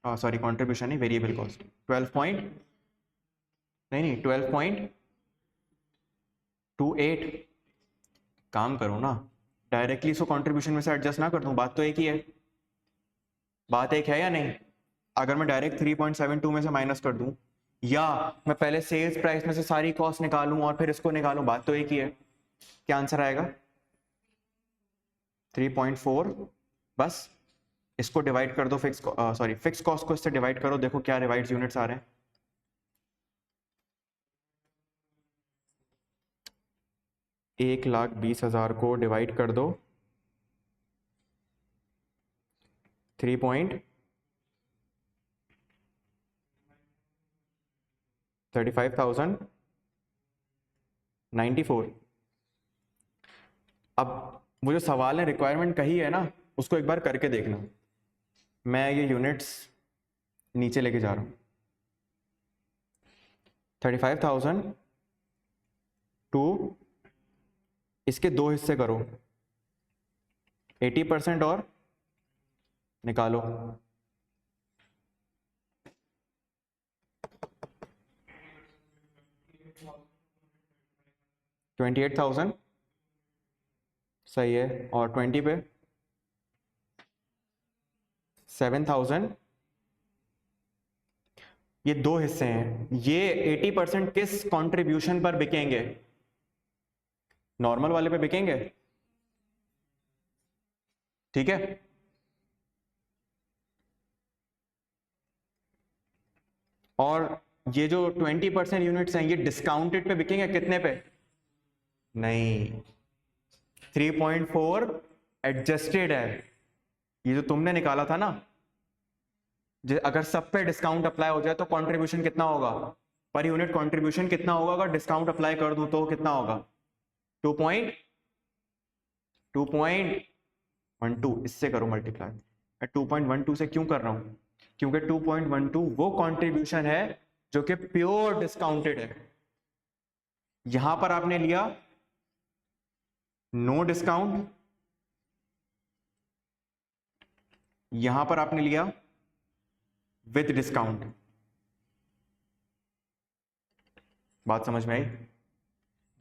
A: सॉरी कंट्रीब्यूशन नहीं, वेरिएबल कॉस्ट 12 पॉइंट नहीं 12.28। काम करो ना, डायरेक्टली इसको कंट्रीब्यूशन में से एडजस्ट ना कर दूं, बात तो एक ही है। बात एक है या नहीं? अगर मैं डायरेक्ट 3.72 में से माइनस कर दूं या मैं पहले सेल्स प्राइस में से सारी कॉस्ट निकालूं और फिर इसको निकालूं, बात तो एक ही है। क्या आंसर आएगा? 3.4। बस इसको डिवाइड कर दो फिक्स कॉस्ट को इससे डिवाइड करो, देखो क्या रिवाइड्स यूनिट्स आ रहे हैं। 1,20,000 को डिवाइड कर दो 3.35,094। अब वो जो सवाल ने रिक्वायरमेंट कही है ना, उसको एक बार करके देखना। मैं ये यूनिट्स नीचे लेके जा रहा हूँ। 35,000 टू इसके दो हिस्से करो, 80% और निकालो। 28,000 सही है, और 20 पे 7,000। ये दो हिस्से हैं, ये 80% किस कंट्रीब्यूशन पर बिकेंगे? नॉर्मल वाले पे बिकेंगे, ठीक है। और ये जो 20% यूनिट्स हैं, ये डिस्काउंटेड पे बिकेंगे कितने पे? नहीं, 3.4 एडजस्टेड है। ये जो तुमने निकाला था ना, अगर सब पे डिस्काउंट अप्लाई हो जाए तो कंट्रीब्यूशन कितना होगा, पर यूनिट कंट्रीब्यूशन कितना होगा? अगर डिस्काउंट अप्लाई कर दूं तो कितना होगा? 2.12, इससे करो मल्टीप्लाई। 2.12 से क्यों कर रहा हूं? क्योंकि 2.12 वो कंट्रीब्यूशन है जो कि प्योर डिस्काउंटेड है। यहां पर आपने लिया नो डिस्काउंट, यहां पर आपने लिया विद डिस्काउंट। बात समझ में आई?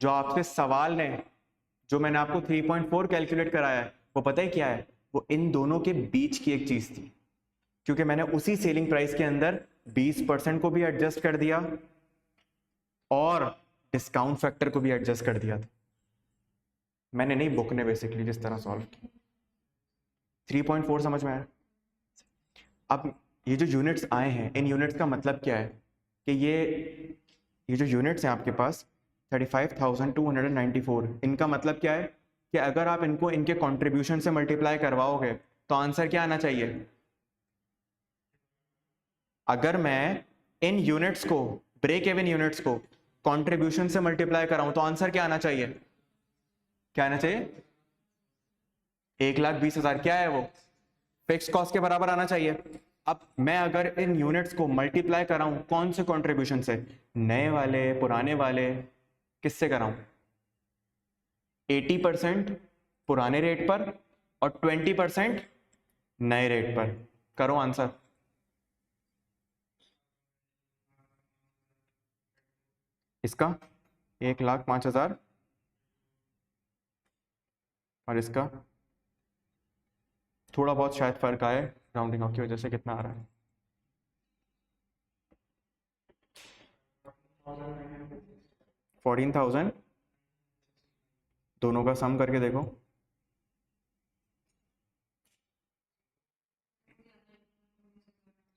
A: जो आपसे सवाल ने, जो मैंने आपको 3.4 कैलकुलेट कराया है, वो पता है क्या है? वो इन दोनों के बीच की एक चीज थी, क्योंकि मैंने उसी सेलिंग प्राइस के अंदर 20% को भी एडजस्ट कर दिया और डिस्काउंट फैक्टर को भी एडजस्ट कर दिया था। मैंने नहीं, बुक ने बेसिकली जिस तरह सॉल्व किया। 3.4 समझ में आया? अब ये जो यूनिट्स आए हैं, इन यूनिट्स का मतलब क्या है कि ये जो यूनिट्स हैं आपके पास 35,294, इनका मतलब क्या है कि अगर आप इनको इनके कंट्रीब्यूशन से मल्टीप्लाई करवाओगे तो आंसर क्या आना चाहिए? अगर मैं इन यूनिट्स को, ब्रेक इवन यूनिट्स को कंट्रीब्यूशन से मल्टीप्लाई कराऊं तो आंसर क्या आना चाहिए? क्या आना चाहिए? 1,20,000। क्या है वो? फिक्स कॉस्ट के बराबर आना चाहिए। अब मैं अगर इन यूनिट्स को मल्टीप्लाई कराऊं कौन से कंट्रीब्यूशन से? नए वाले, पुराने वाले, किससे कराऊं? 80% पुराने रेट पर और 20% नए रेट पर। करो आंसर। इसका 1,05,000 और इसका थोड़ा बहुत शायद फर्क आए राउंडिंग ऑफ की वजह से। कितना आ रहा है? 14,000। दोनों का सम करके देखो।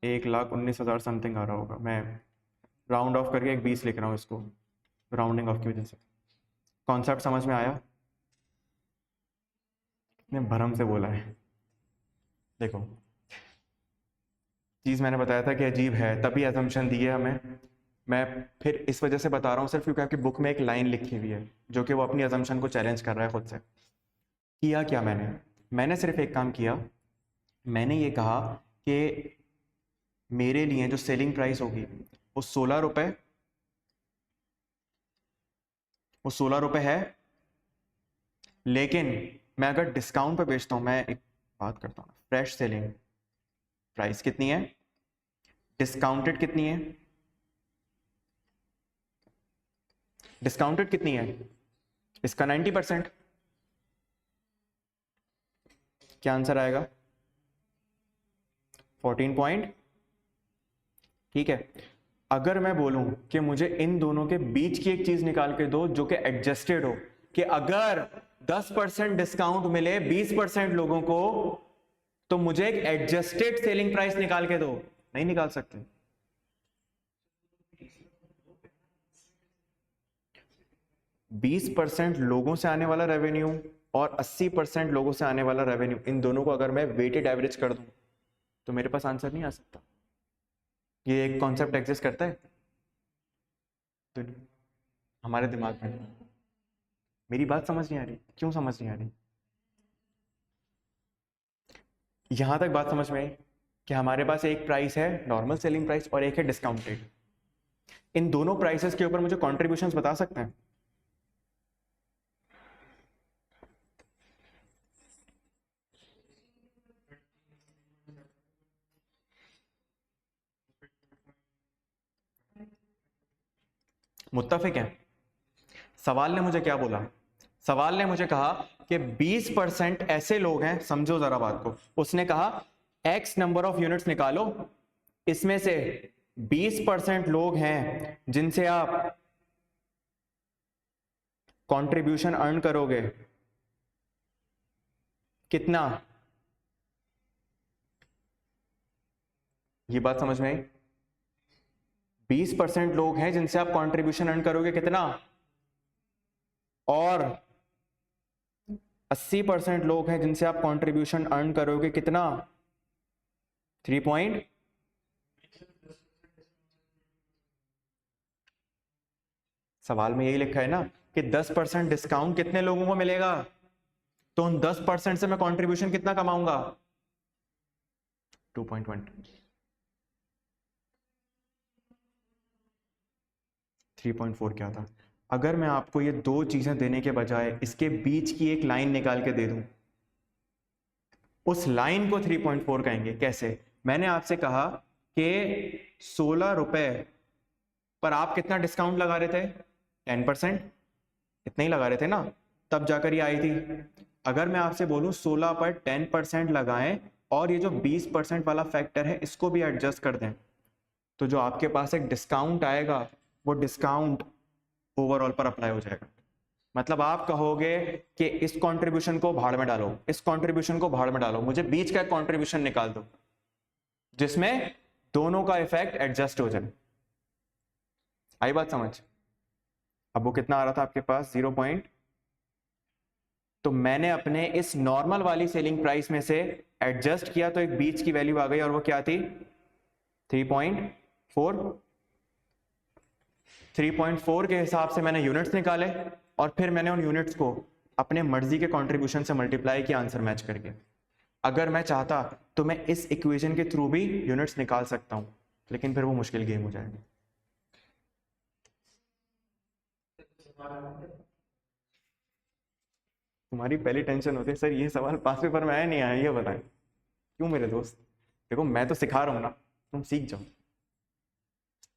A: 1,19,000 समथिंग आ रहा होगा। मैं राउंड ऑफ करके एक 20 लिख रहा हूँ इसको, राउंडिंग ऑफ की वजह से। कॉन्सेप्ट समझ में आया? ने भरम से बोला है। देखो, चीज़ मैंने बताया था कि अजीब है, तभी एजम्पशन दी है हमें। मैं फिर इस वजह से बता रहा हूँ सिर्फ क्योंकि आपकी बुक में एक लाइन लिखी हुई है जो कि वो अपनी एजम्पशन को चैलेंज कर रहा है खुद से। किया क्या मैंने सिर्फ एक काम किया। मैंने ये कहा कि मेरे लिए जो सेलिंग प्राइस होगी वो 16 रुपये, वो 16 रुपये है, लेकिन मैं अगर डिस्काउंट पे बेचता हूँ, मैं एक बात करता हूँ, फ्रेश सेलिंग प्राइस कितनी है, डिस्काउंटेड कितनी है, डिस्काउंटेड कितनी है? इसका 90%। क्या आंसर आएगा? 14 पॉइंट। ठीक है। अगर मैं बोलूं कि मुझे इन दोनों के बीच की एक चीज निकाल के दो जो कि एडजस्टेड हो, कि अगर 10% डिस्काउंट मिले 20% लोगों को तो मुझे एक एडजस्टेड सेलिंग प्राइस निकाल के दो, नहीं निकाल सकते। बीस परसेंट लोगों से आने वाला रेवेन्यू और 80% लोगों से आने वाला रेवेन्यू, इन दोनों को अगर मैं वेटेड एवरेज कर दूं तो मेरे पास आंसर नहीं आ सकता। ये एक कॉन्सेप्ट एग्जिस्ट करता है तो हमारे दिमाग में। मेरी बात समझ नहीं आ रही? क्यों समझ नहीं आ रही? यहां तक बात समझ में आई कि हमारे पास एक प्राइस है नॉर्मल सेलिंग प्राइस और एक है डिस्काउंटेड। इन दोनों प्राइसेस के ऊपर मुझे कॉन्ट्रीब्यूशंस बता सकते हैं? मुत्तफिक हैं? सवाल ने मुझे क्या बोला? सवाल ने मुझे कहा कि 20% ऐसे लोग हैं, समझो जरा बात को, उसने कहा एक्स नंबर ऑफ यूनिट्स निकालो, इसमें से 20% लोग हैं जिनसे आप कंट्रीब्यूशन अर्न करोगे, कितना? ये बात समझ में आई? 20% लोग हैं जिनसे आप कंट्रीब्यूशन अर्न करोगे, कितना? और 80% लोग हैं जिनसे आप कंट्रीब्यूशन अर्न करोगे, कितना? 3 पॉइंट। सवाल में यही लिखा है ना कि 10% डिस्काउंट कितने लोगों को मिलेगा, तो उन 10% से मैं कंट्रीब्यूशन कितना कमाऊंगा? 2.1। 3.4 क्या था? अगर मैं आपको ये दो चीजें देने के बजाय इसके बीच की एक लाइन निकाल के दे दूं, उस लाइन को 3.4 कहेंगे। कैसे? मैंने आपसे कहा कि 16 रुपए पर आप कितना डिस्काउंट लगा रहे थे? 10%। इतना ही लगा रहे थे ना, तब जाकर ये आई थी। अगर मैं आपसे बोलूं 16 पर 10% लगाएं और ये जो 20% वाला फैक्टर है इसको भी एडजस्ट कर दें, तो जो आपके पास एक डिस्काउंट आएगा वो डिस्काउंट ओवरऑल पर अप्लाई हो जाएगा। मतलब आप कहोगे कि इस कंट्रीब्यूशन को भाड़ में डालो, इस कंट्रीब्यूशन को भाड़ में डालो, मुझे बीच का कंट्रीब्यूशन निकाल दो जिसमें दोनों का इफेक्ट एडजस्ट हो जाए। आई बात समझ? अब वो कितना आ रहा था आपके पास? 0 पॉइंट। तो मैंने अपने इस नॉर्मल वाली सेलिंग प्राइस में से एडजस्ट किया तो एक बीच की वैल्यू आ गई, और वो क्या थी? 3.4। 3.4 के हिसाब से मैंने यूनिट्स निकाले और फिर मैंने उन यूनिट्स को अपने मर्जी के कंट्रीब्यूशन से मल्टीप्लाई किया आंसर मैच करके। अगर मैं चाहता तो मैं इस इक्वेशन के थ्रू भी यूनिट्स निकाल सकता हूं, लेकिन फिर वो मुश्किल गेम हो जाएगा। तुम्हारी पहली टेंशन होती है सर ये सवाल पास पेपर में आया नहीं आया, ये बताएं। क्यों मेरे दोस्त? देखो मैं तो सिखा रहा हूं ना, तुम सीख जाओ।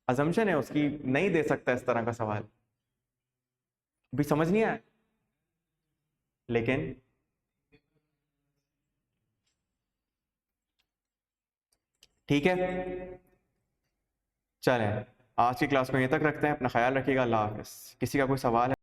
A: अजम्पशन है उसकी, नहीं दे सकता इस तरह का सवाल। भी समझ नहीं आया लेकिन ठीक है, चलें आज की क्लास को यहीं तक रखते हैं। अपना ख्याल रखिएगा। अल्लाह हाफिज। किसी का कोई सवाल है?